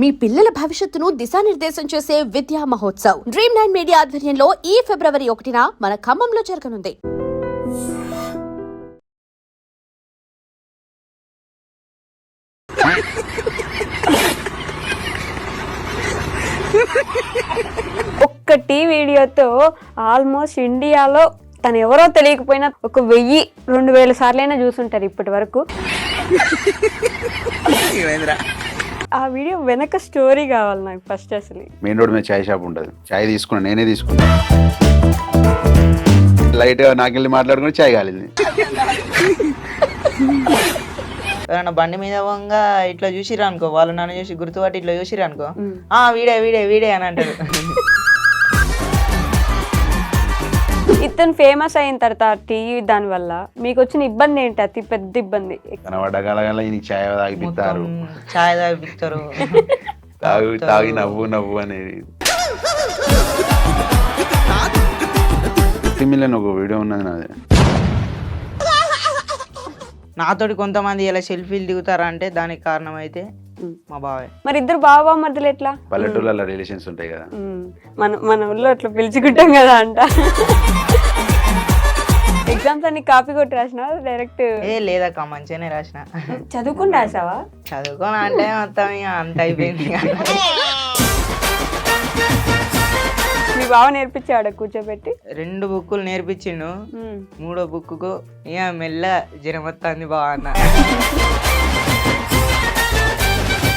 మీ పిల్లల భవిష్యత్తును దిశానిర్దేశం చేసే విద్యా మహోత్సవ్ Dream9 మీడియా ఆధ్వర్యంలో ఈ ఫిబ్రవరి 1న మన ఖమ్మంలో జరగనుంది. ఒక్కటి వీడియోతో ఆల్మోస్ట్ ఇండియాలో తను ఎవరో తెలియకపోయినా 1000-2000 సార్లైనా చూసుంటారు ఇప్పటి వరకు. ఆ వీడియో వెనక స్టోరీ కావాలి నాకు ఫస్ట్. అసలు మెయిన్ రోడ్ మీద చాయ్ షాప్ ఉంటుంది. చాయ్ తీసుకున్నా, నేనే తీసుకున్నా. లైట్ గా నాకెళ్ళి మాట్లాడుకుని చాయ్ కాలింది. ఎవరన్నా బండి మీద పోగా ఇట్లా చూసిరా అనుకో, వాళ్ళు నన్ను చూసి గుర్తుపట్టి ఇట్లా చూసిరా అనుకో, వీడే వీడే వీడే అని అంటారు. ఇతను ఫేమస్ అయిన తర్వాత టీవీ దాని వల్ల మీకు వచ్చిన ఇబ్బంది ఏంటి? అతి పెద్ద ఇబ్బంది. కనబడగల చాయ్ తాగిపిస్తారు, చాయ్ తాగిపిస్తారు, తాగి నవ్వు నవ్వు అనేది. మిలియన్ ఒక వీడియో ఉన్నది నాది. నాతోటి కొంతమంది ఇలా సెల్ఫీలు దిగుతారా అంటే దానికి కారణం అయితే మా బావే. మరి ఇద్దరు బావ మధ్యలో ఎట్లా? పల్లెటూళ్ళలో రిలేషన్స్ ఉంటాయి కదా, మన ఊళ్ళో అట్లా పిలుచుకుంటాం కదా అంట. ఎగ్జామ్స్ అన్ని కాపీ కొట్టి రాసినా డైరెక్ట్? లేదక్క, మంచిగానే రాసిన. చదువుకుని రాసావా? చదువుకోని అంటే మొత్తం ఇక అంత అయిపోయింది. మీ బావ నేర్పించాడు కూర్చోబెట్టి? 2 బుక్కులు నేర్పించిండు. 3వ బుక్కు ఇక మెల్ల జ్వరం వస్తుంది బావ అన్న.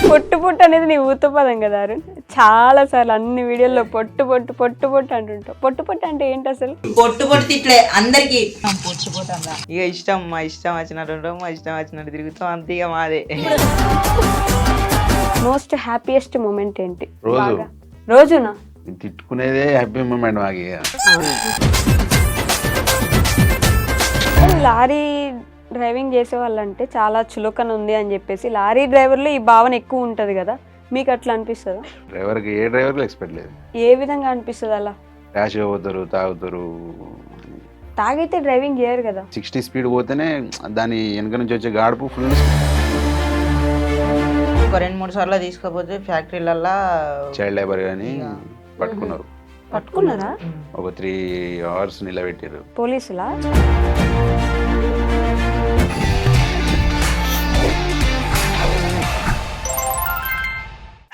పొట్టు పొట్టు అనేది నీ ఊత పదం కదా అరుణ్. చాలా సార్లు అన్ని వీడియోల్లో పొట్టు పొట్టు పొట్టు పొట్టు అంటుంటావు. పొట్టు పొట్టు అంటే ఏంటి అసలు? పొట్టు పొట్టు ఇట్లే అందరికి పొట్టు పొట్టు అంట. ఇక ఇష్టం, మా ఇష్టం వచ్చినట్టు ఉంటాం, మా ఇష్టం వచ్చినట్టు తిరుగుతాం, అంతే ఇక మాదే. మోస్ట్ హ్యాపీయెస్ట్ మూమెంట్ ఏంటి? రోజు. రోజునా? తిట్టుకునేదే హ్యాపీ మూమెంట్ మాకు. లారీ డ్రైవింగ్ చేసే వాళ్ళంటే చాలా చులకన ఉంది అని చెప్పేసి లారీ డ్రైవర్లో ఈ భావన ఎక్కువ ఉంటుంది కదా, మీకు అట్లా అనిపిస్తుందా? డ్రైవర్కి ఏ డ్రైవర్లు ఎక్స్పెక్ట్ లేదు. ఏ విధంగా అనిపిస్తుంది అలా? ర్యాష్గా పోతారు, తాగుతారు. తాగైతే డ్రైవింగ్ చేయరు కదా. 60 స్పీడ్ పోతేనే దాని వెనక నుంచి వచ్చే గాడుపు ఫుల్. ఒక 2-3 సార్లు తీసుకపోతే ఫ్యాక్టరీలల్లా చైల్డ్ లేబర్ కానీ పట్టుకున్నారు. పట్టుకున్నారా? ఒక 3 అవర్స్ నిలబెట్టారు పోలీసులా?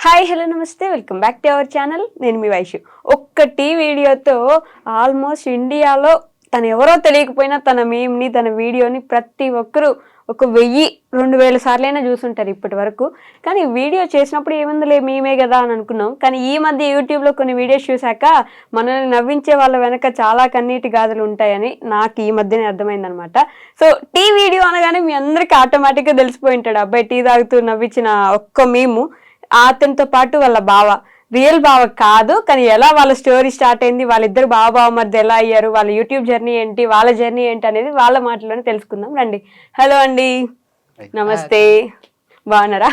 హాయ్, హలో, నమస్తే, welcome back to our channel. నేను మీ వైషు. ఒక్కటి వీడియోతో ఆల్మోస్ట్ ఇండియాలో తను ఎవరో తెలియకపోయినా తన మీమ్ని, తన వీడియోని ప్రతి ఒక్కరూ 1000-2000 సార్లైనా చూసుంటారు ఇప్పటి వరకు. కానీ వీడియో చేసినప్పుడు ఏముందిలే మేమే కదా అని అనుకున్నాం. కానీ ఈ మధ్య యూట్యూబ్లో కొన్ని వీడియోస్ చూశాక మనల్ని నవ్వించే వాళ్ళ వెనక చాలా కన్నీటి గాథలు ఉంటాయని నాకు ఈ మధ్యనే అర్థమైందనమాట. సో టీ వీడియో అనగానే మీ అందరికీ ఆటోమేటిక్గా తెలిసిపోయి ఉంటాడు, అబ్బాయి టీ తాగుతూ నవ్వించిన ఒక్క మీము. అతనితో పాటు వాళ్ళ బావ, రియల్ బావ కాదు కానీ ఎలా వాళ్ళ స్టోరీ స్టార్ట్ అయింది, వాళ్ళిద్దరు బావ మధ్య ఎలా అయ్యారు, వాళ్ళ యూట్యూబ్ జర్నీ ఏంటి, వాళ్ళ జర్నీ ఏంటి అనేది వాళ్ళ మాటలోనే తెలుసుకుందాం రండి. హలో అండి, నమస్తే, బాగున్నారా?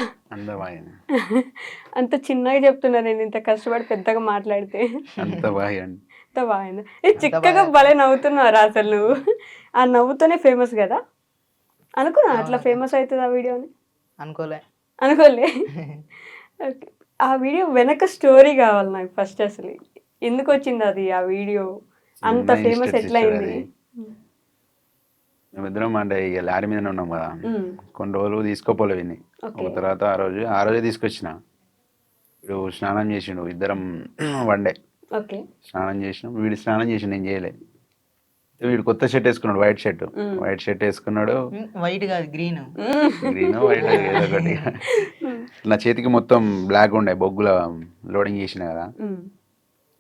అంత చిన్నగా చెప్తున్నా, నేను ఇంత కష్టపడి పెద్దగా మాట్లాడితే. అంత బాగుంది. చిక్కగా భలే నవ్వుతున్నారా అసలు నువ్వు. ఆ నవ్వుతోనే ఫేమస్ కదా. అనుకున్నా అట్లా ఫేమస్ అవుతుంది ఆ వీడియోని? అనుకోలే. ఓకే, ఆ వీడియో వెనక స్టోరీ కావాలి నాకు ఫస్ట్. అసలు ఎందుకు వచ్చింది అది, ఆ వీడియో అంత ఫేమస్ ఎట్లా అయింది? మేమిద్దరం అంటే ఇక లారీ మీద ఉన్నాం కదా, కొన్ని రోజులు తీసుకోపోలే విని. ఒక తర్వాత ఆ రోజే తీసుకొచ్చిన. వీడు స్నానం చేసిండు, ఇద్దరం వన్డే స్నానం చేసినాం. వీడు స్నానం చేసిండు, నేను చేయలే. వీడు కొత్త షర్ట్ వేసుకున్నాడు, వైట్ షర్ట్ వేసుకున్నాడు. వైట్ కాదు, గ్రీన్ వైట్ ఏదో ఒకటి. నా చేతికి మొత్తం బ్లాక్ ఉండే, బొగ్గుల లోడింగ్ చేసిన కదా.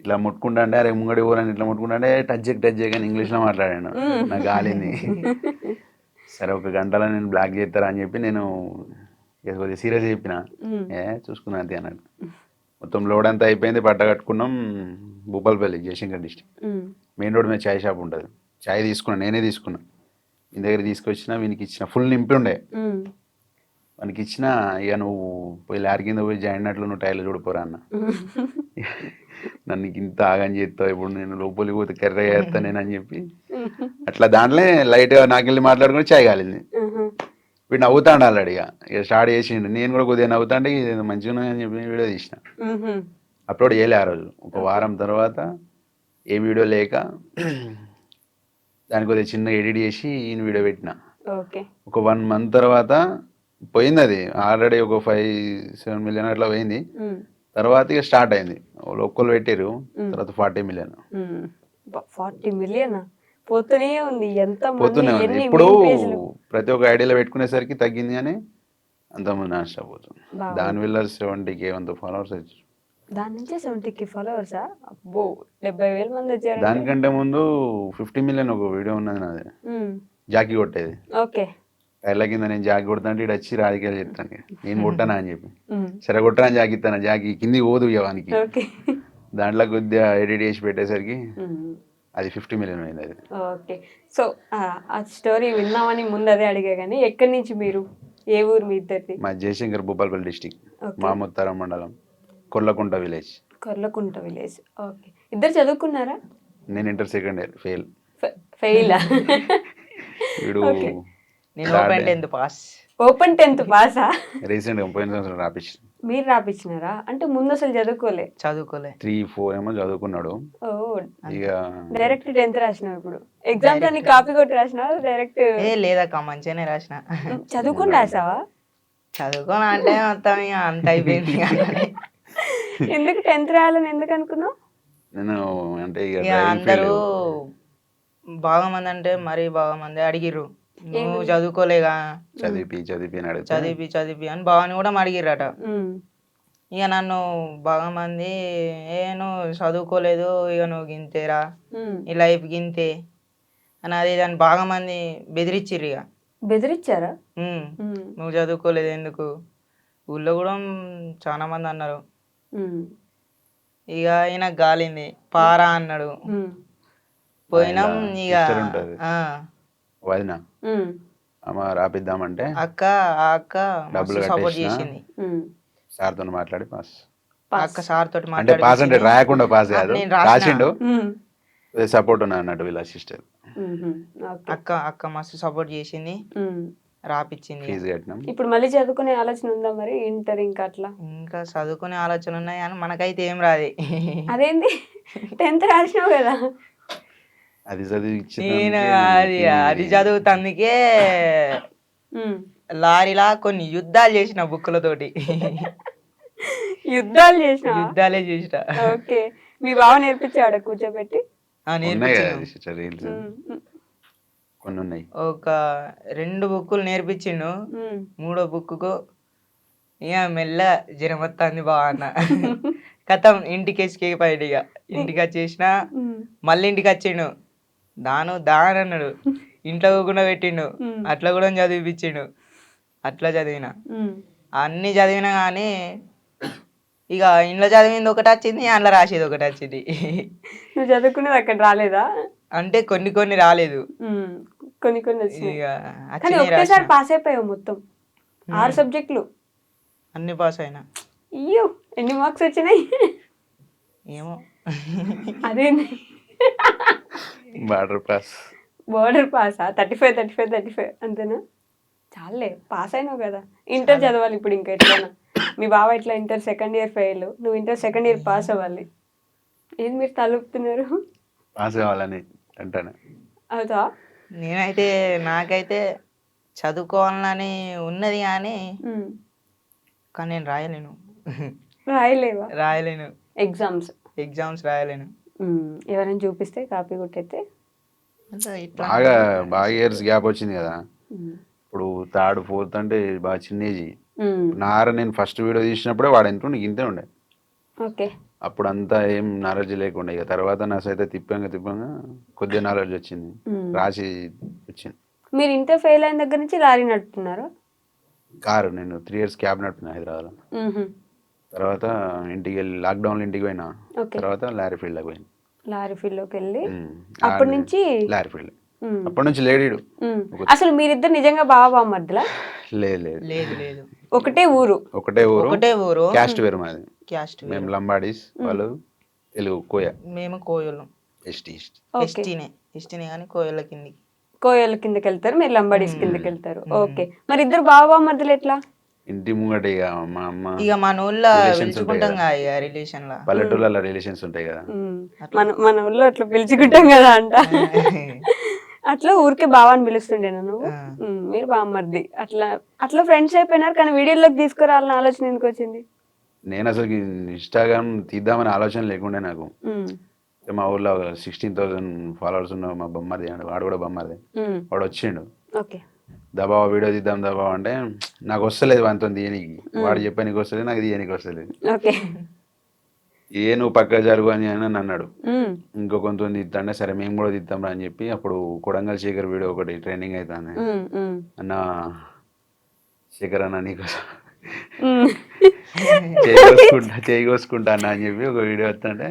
ఇట్లా ముట్టుకుంటా అంటే అరే ముంగడి పోరని ఇట్లా ముట్టుకుంటా అంటే టచ్ చేయగానే ఇంగ్లీష్లో మాట్లాడాను. నాకు గాలింది. సరే 1 గంటలో నేను బ్లాక్ చేస్తారా అని చెప్పి నేను కొద్దిగా సీరియస్ చెప్పిన. చూసుకున్నా అంతే అన్నాడు. మొత్తం లోడ్ అంతా అయిపోయింది, పట్ట కట్టుకున్నాం. Bhupalpalli, Jayashankar district. Main road మీద చాయ్ షాప్ ఉంటుంది. చాయ్ తీసుకున్నా, నేనే తీసుకున్నా. ఇంటి దగ్గర తీసుకొచ్చిన, వీనికి ఇచ్చిన. ఫుల్ నింపి ఉండే వానికి ఇచ్చిన. ఇక నువ్వు పోయి లారీ కింద పోయి జాయిన్ అట్లు నువ్వు టైర్లు చూడిపోరా అన్న. నన్ను ఇంత ఆగని చేస్తావు, ఇప్పుడు నేను లోపలికి పోతే కర్ర చేస్తా నేను అని చెప్పి అట్లా దాంట్లో లైట్గా నాకెళ్ళి మాట్లాడుకుని చాయ్ కాలింది. వీడు నవ్వుతాడు ఆల్రెడీ ఇక స్టార్ట్ చేసిండు. నేను కూడా కొద్దిగా నవ్వుతా అంటే ఇది మంచిగా ఉన్నదని చెప్పి వీడియో తీసిన. అప్లోడ్ చేయలే ఆ రోజు. ఒక వారం తర్వాత ఏ వీడియో లేక దానికి కొద్దిగా చిన్న ఎడిట్ చేసి ఈయన వీడియో పెట్టిన. ఓకే. ఒక 1 month తర్వాత పోయింది అది. ఆల్రెడీ ఒక 5-7 million అట్లా పోయింది. తర్వాత ఇక స్టార్ట్ అయింది. ఒక్కళ్ళు పెట్టారు, తర్వాత 40 million. 40 million పోతూనే ఉంది. ఎంత పోతూనే ఉంది. ఇప్పుడు ప్రతి ఒక్క ఐడియాలో పెట్టుకునేసరికి తగ్గింది కానీ అంతమంది నాన్ స్టాప్ పోతుంది. దానివల్ల 70K అంత ఫాలోవర్స్ వచ్చారు. దాని నుంచి 70K ఫాలోవర్సా? అబ్బో, 70,000 మంది వచ్చారు. దానికంటే ముందు 50 million ఒక వీడియో ఉన్నది నాది, జాకీ కొట్టేది. ఓకే. టైర్ల కింద నేను జాకీ కొడతాంటే ఇటు వచ్చి రాజకీయాలు చెప్తాను, నేను కొట్టానా అని చెప్పి. సరే కొట్టాను జాకీ ఇస్తాను, జాకీ కిందికి పోదు ఇవ్వడానికి. దాంట్లో కొద్దిగా ఎడిట్ చేసి పెట్టేసరికి అది 50 million అయింది అది. ఓకే. సో ఆ స్టోరీ విన్నామని ముందు అదే అడిగా కానీ ఎక్కడి నుంచి మీరు, ఏ ఊరు మీ ఇద్దరిది? మా జయశంకర్ భూపాలపల్లి డిస్టిక్, మాముత్తరం మండలం, Korlakunta village. Korlakunta village. Okay. ఇద్దరు చదువుకున్నారా? నేను ఇంటర్ సెకండ్ ఇయర్ ఫెయిల్. ఫెయిలా? వీడు నేను open 10th pass. Open 10th పాసా? రీసెంట్గా పోయిన సంవత్సరం రాపించి. మీరు రాపించినారా? అంటే ముందు అసలు చదువుకోలే? 3-4 ఏమో చదువుకున్నాడు. ఓ, ఇక డైరెక్ట్ 10th రాసినావు. ఇప్పుడు ఎగ్జామ్స్ అన్ని కాపీ కొట్టి రాసినావా డైరెక్ట్? లేదక్క, మంచిగానే రాసిన. చదువుకొని రాసావా? చదువుకోని అంటే మొత్తం ఇక అంత అయిపోయింది. ఎందుకు 10th రాయాలని ఎందుకు అనుకున్నావు? నేను అంటే ఇక అందరూ బాగా మంది అంటే మరీ బాగా మంది అడిగిర్రు, నువ్వు చదువుకోలేగా, చదివి అని బావని కూడా అడిగిర్రట. ఇక నన్ను బాగా మంది నువ్వు చదువుకోలేదు, ఇక నువ్వు గింతేరా, ఈ లైఫ్ గింతే అని అది దాన్ని బాగా మంది బెదిరించిర్రు. ఇక బెదిరించారా? నువ్వు చదువుకోలేదు ఎందుకు, ఊళ్ళో కూడా చాలా మంది అన్నారు. ఇక ఈయన గాలింది, పారా అన్నాడు. పోయినాం. ఇక వదిన అమ్మ రాపిద్దామంటే అక్క డబ్బులు సపోర్ట్ చేసింది. సార్ తో మాట్లాడి పాస్. అక్క సార్ తోటి అంటే పాస్ అంటే రాయకుండా పాస్ కాదు, రాసిండు. సపోర్ట్ ఉన్నా అన్నట్టు వీళ్ళ సిస్టర్. అక్క మస్తు సపోర్ట్ చేసింది, రాపిచ్చింది. ఫీజు కట్టినాం. ఇప్పుడు మళ్ళీ చదువుకునే ఆలోచన ఉందా మరి? ఇంటర్ ఇంకా అట్లా ఇంకా చదువుకునే ఆలోచన ఉన్నాయి కానీ మనకైతే ఏం రాదు. అదేంది? 10th రాసినావు కదా. అది చదివి అది చదువుతందుకే లారీలా కొన్ని యుద్ధాలు చేసిన బుక్కులతోటి. యుద్ధాలే చేసిన. ఓకే. మీ బావ నేర్పించాడు కూర్చోబెట్టి? కొన్ని ఉన్నాయి. ఒక 2 బుక్కులు నేర్పించిండు. 3వ బుక్కు ఇక మెల్ల జ్వరం వస్తుంది బాగా అన్న. కథం ఇంటికి వేసుకెళ్ళిపోయాడు. ఇక ఇంటికి వచ్చేసిన, మళ్ళీ ఇంటికి వచ్చిండు. దాని అన్నాడు, ఇంట్లో కూడా పెట్టిండు. అట్లా కూడా చదివిపించిండు. అట్లా చదివిన, అన్ని చదివినా కానీ ఇక ఇంట్లో చదివింది ఒకటి వచ్చింది, అందులో రాసేది ఒకటి వచ్చింది. నువ్వు చదువుకునేది అక్కడ రాలేదా? అంటే కొన్ని రాలేదు, కొన్ని ఒకేసారి పాస్ అయిపోయావు మొత్తం 6 సబ్జెక్టులు అన్ని పాస్ అయినా. అయ్యో, ఎన్ని మార్క్స్ వచ్చినాయి? ఏమో అదేంటి బార్డర్ పాసా? 35 అంతేనా? చాలే, పాస్ అయినావు కదా. ఇంటర్ చదవాలి ఇప్పుడు ఇంకా ఎట్లైనా. మీ బావ ఇట్లా ఇంటర్ సెకండ్ ఇయర్ ఫెయిల్, నువ్వు ఇంటర్ సెకండ్ ఇయర్ పాస్ అవ్వాలి. ఏం మీరు తలుపుతున్నారు? పాస్ అవ్వాలని అంటాను. అవుతా? నేనైతే నాకైతే చదువుకోవాలని ఉన్నది కానీ నేను రాయలేను. రాయలేను. ఎగ్జామ్స్ రాయలేను. ఎవరైనా చూపిస్తే కాపీ కొట్టయితే బాగా ఇయర్స్ గ్యాప్ వచ్చింది కదా. ఇప్పుడు 3rd 4th అంటే బాగా చిన్న ఏజ్. నేను ఫస్ట్ వీడియో తీసినప్పుడే వాడు ఎంత ఉండే, ఇంతే ఉండే. ఓకే. అప్పుడు అంతా ఏం నాలెడ్జ్ లేకుండా. ఇక తర్వాత నా సైతే తిప్పంగా కొద్దిగా నాలెడ్జ్ వచ్చింది, రాసి వచ్చింది. మీరు ఇంటర్ ఫెయిల్ అయిన దగ్గర నుంచి లారీ నడుపుతున్నారు? కారు నేను 3 years క్యాబ్ నడుపుతున్నా హైదరాబాద్లో. తర్వాత ఇంటికి వెళ్ళి లాక్డౌన్లో ఇంటికి పోయినా. తర్వాత లారీ ఫీల్డ్లోకి పోయినా. లారీ ఫీల్డ్లోకి వెళ్ళి అప్పటి నుంచి లారీ ఫీల్డ్ అప్పటి నుంచి లేడీడు. అసలు మీరిద్దరు నిజంగా బావ మధ్యలో? లేదు. ఒకటే ఊరు. క్యాస్ట్ వేరు మాది. మేము లంబాడీస్, వాళ్ళు తెలుగు కోయ. మేము కోయలు. ఎస్టీనే కానీ కోయల కిందికి. కోయల కిందకి వెళ్తారు, మీరు లంబాడీస్ కిందకి వెళ్తారు. ఓకే, మరి ఇద్దరు బావ మధ్యలో ఎట్లా? ఇంటి ముంగట ఇక మా అమ్మ ఇక మన ఊళ్ళో Relations పిలుచుకుంటాం ఉంటాయి కదా ఇక రిలేషన్ లా పల్లెటూళ్ళలో రిలేషన్స్ ఉంటాయి కదా. మన ఊళ్ళో అట్లా పిలుచుకుంటాం కదా అంట. అట్లా ఊరికే బావాని పిలుస్తుండే నన్ను. మీరు బామ్మర్ది అట్లా అట్లా ఫ్రెండ్స్ అయిపోయినారు. కానీ వీడియోలోకి తీసుకురావాలని ఆలోచన ఎందుకు వచ్చింది? నేను అసలు ఇన్స్టాగ్రామ్ తీద్దామని ఆలోచన లేకుండే నాకు. మా ఊర్లో 16,000 ఫాలోవర్స్ ఉన్న మా బొమ్మది, వాడు కూడా బొమ్మది, వాడు వచ్చిండు. ఓకే, దబావ వీడియో తీద్దాం దబావ అంటే నాకు వస్తలేదు వానితో తీయనికి. వాడు చెప్పానికి వస్తలేదు, నాకు తీయనికి వస్తలేదు. ఓకే, నువ్వు పక్క జరుగు అని అని అన్నాడు. ఇంకో కొంత తీద్దాంటే సరే మేము కూడా తీద్దాం రా అని చెప్పి అప్పుడు కొడంగల్ శేఖర్ వీడియో ఒకటి ట్రెండింగ్ అవుతాను. అన్న శేఖర్ అన్న నీకోసం చేయి కోసుకుంటా అన్న అని చెప్పి ఒక వీడియో వస్తుంటే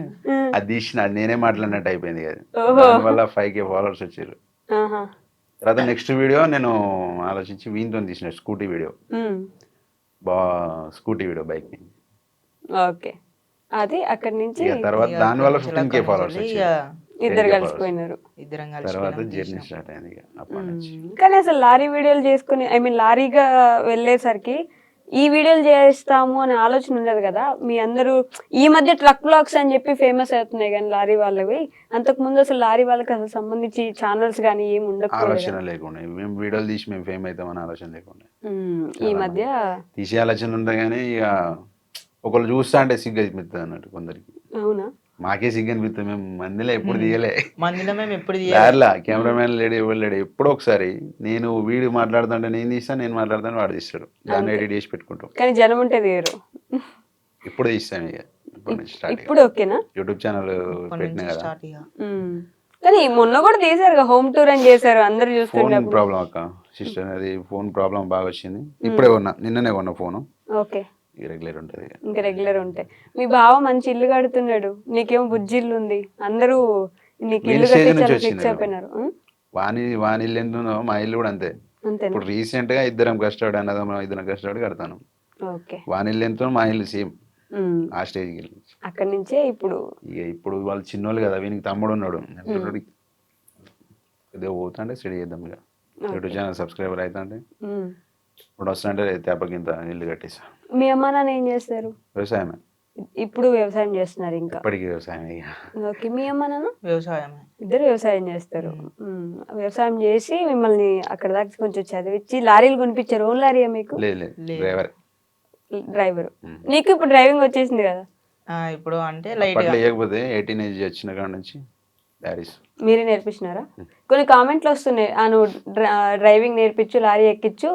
అది తీసిన, అది నేనే మాట్లాడినట్టు అయిపోయింది కదా. దానివల్ల 5K ఫాలోవర్స్ వచ్చారు. తర్వాత నెక్స్ట్ వీడియో నేను ఆలోచించి వీనితో తీసిన scooty video, scooty video bike. Okay, అది అక్కడి నుంచి తర్వాత దానివల్ల 15K ఫాలోవర్స్ వచ్చారు. ఇద్దరు కలిసిపోయినారు. ఇద్దరం తర్వాత కలిసి జర్నీ స్టార్ట్ అయింది ఇక అప్పటి నుంచి. కానీ అసలు లారీ వీడియోలు చేసుకుని, ఐ మీన్ లారీగా వెళ్ళేసరికి ఈ వీడియోలు చేస్తాము అనే ఆలోచన ఉండదు కదా. మీ అందరూ ఈ మధ్య ట్రక్ బ్లాగ్స్ అని చెప్పి ఫేమస్ అవుతున్నాయి కానీ లారీ వాళ్ళవి, అంతకు ముందు అసలు లారీ వాళ్ళకి అసలు సంబంధించి ఛానల్స్ కానీ ఏమి ఉండకపోలేదు. ఆలోచన లేకుండా మేము వీడియోలు తీసి మేము ఫేమ్ అవుతామని ఆలోచన లేకుండా. ఈ మధ్య తీసే ఆలోచన ఉంటాయి కానీ ఇక ఒకళ్ళు చూస్తా అంటే సిగ్గు అనిపిస్తుంది అన్నట్టు కొందరికి. అవునా? మాకే సిగ్గు అనిపిస్తుంది. మేము మందిలో ఎప్పుడు తీయలే, మందిలో మేము ఎప్పుడు దారిలా కెమెరామెన్ లేడు, ఎవరు లేడు. ఎప్పుడో ఒకసారి నేను వీడియో మాట్లాడుతుంటే నేను తీస్తాను, నేను మాట్లాడుతాను వాడు తీస్తాడు, దాన్ని ఎడిట్ చేసి పెట్టుకుంటాం. కానీ జనం ఉంటే తీయరు. ఇప్పుడు తీస్తాం ఇక ఇప్పటి నుంచి స్టార్ట్. ఇప్పుడు ఓకేనా? యూట్యూబ్ ఛానల్ పెట్టినా కదా. స్టార్ట్ ఇక కానీ మొన్న కూడా తీసారు, హోమ్ టూర్ అని చేశారు, అందరు ఫోన్ చూస్తున్నారు. ప్రాబ్లం అక్క, సిస్టర్, అది ఫోన్ ప్రాబ్లం బాగా వచ్చింది. ఇప్పుడే కొన్నా, నిన్ననే కొన్నా ఫోను. ఓకే, రెగ్యులర్ ఉంటుంది ఇంకా రెగ్యులర్ ఉంటాయి. మీ బావ మంచి ఇల్లు కడుతున్నాడు, నీకేమో బుజ్జి ఇల్లు ఉంది, అందరూ నీకు ఇల్లు కట్టించాలని ఫిక్స్ అయిపోయినారు. వాని ఇల్లు ఎంత ఉందో మా ఇల్లు కూడా అంతే. అంతే. ఇప్పుడు రీసెంట్ గా ఇద్దరం కష్టపడి అన్నదమ్ములం ఇద్దరం కష్టపడి కడతాను. ఓకే, వాని ఇల్లు ఎంతో మా ఇల్లు సేమ్ ఆ స్టేజ్కి వెళ్ళి అక్కడి నుంచే ఇప్పుడు వాళ్ళు చిన్నోళ్ళు కదా, వీనికి తమ్ముడు ఉన్నాడు. ఇదే పోతుంటే స్టడీ చేద్దాం ఇక. యూట్యూబ్ ఛానల్ సబ్స్క్రైబర్ అవుతా అంటే ఇప్పుడు వస్తుంటే తేపకింత ఇల్లు కట్టేసా. మీ అమ్మ నాన్న ఏం చేస్తారు? వ్యవసాయమే, ఇప్పుడు వ్యవసాయం చేస్తున్నారు ఇంకా? ఇప్పటికీ వ్యవసాయం. ఓకే, మీ అమ్మ నాన్న వ్యవసాయమే, ఇద్దరు వ్యవసాయం చేస్తారు. వ్యవసాయం చేసి మిమ్మల్ని అక్కడ దాకా కొంచెం చదివించి లారీలు కొనిపించారు. ఓన్ లారీయా మీకు? లేదు డ్రైవర్. డ్రైవర్. నీకు ఇప్పుడు డ్రైవింగ్ వచ్చేసింది కదా? ఇప్పుడు అంటే లైట్ లేకపోతే 18 ఏజ్ వచ్చిన కాడ నుంచి లారీస్ మీరే నేర్పించినారా? కొన్ని కామెంట్లు వస్తున్నాయి, నువ్వు డ్రైవింగ్ నేర్పించు, లారీ ఎక్కించు,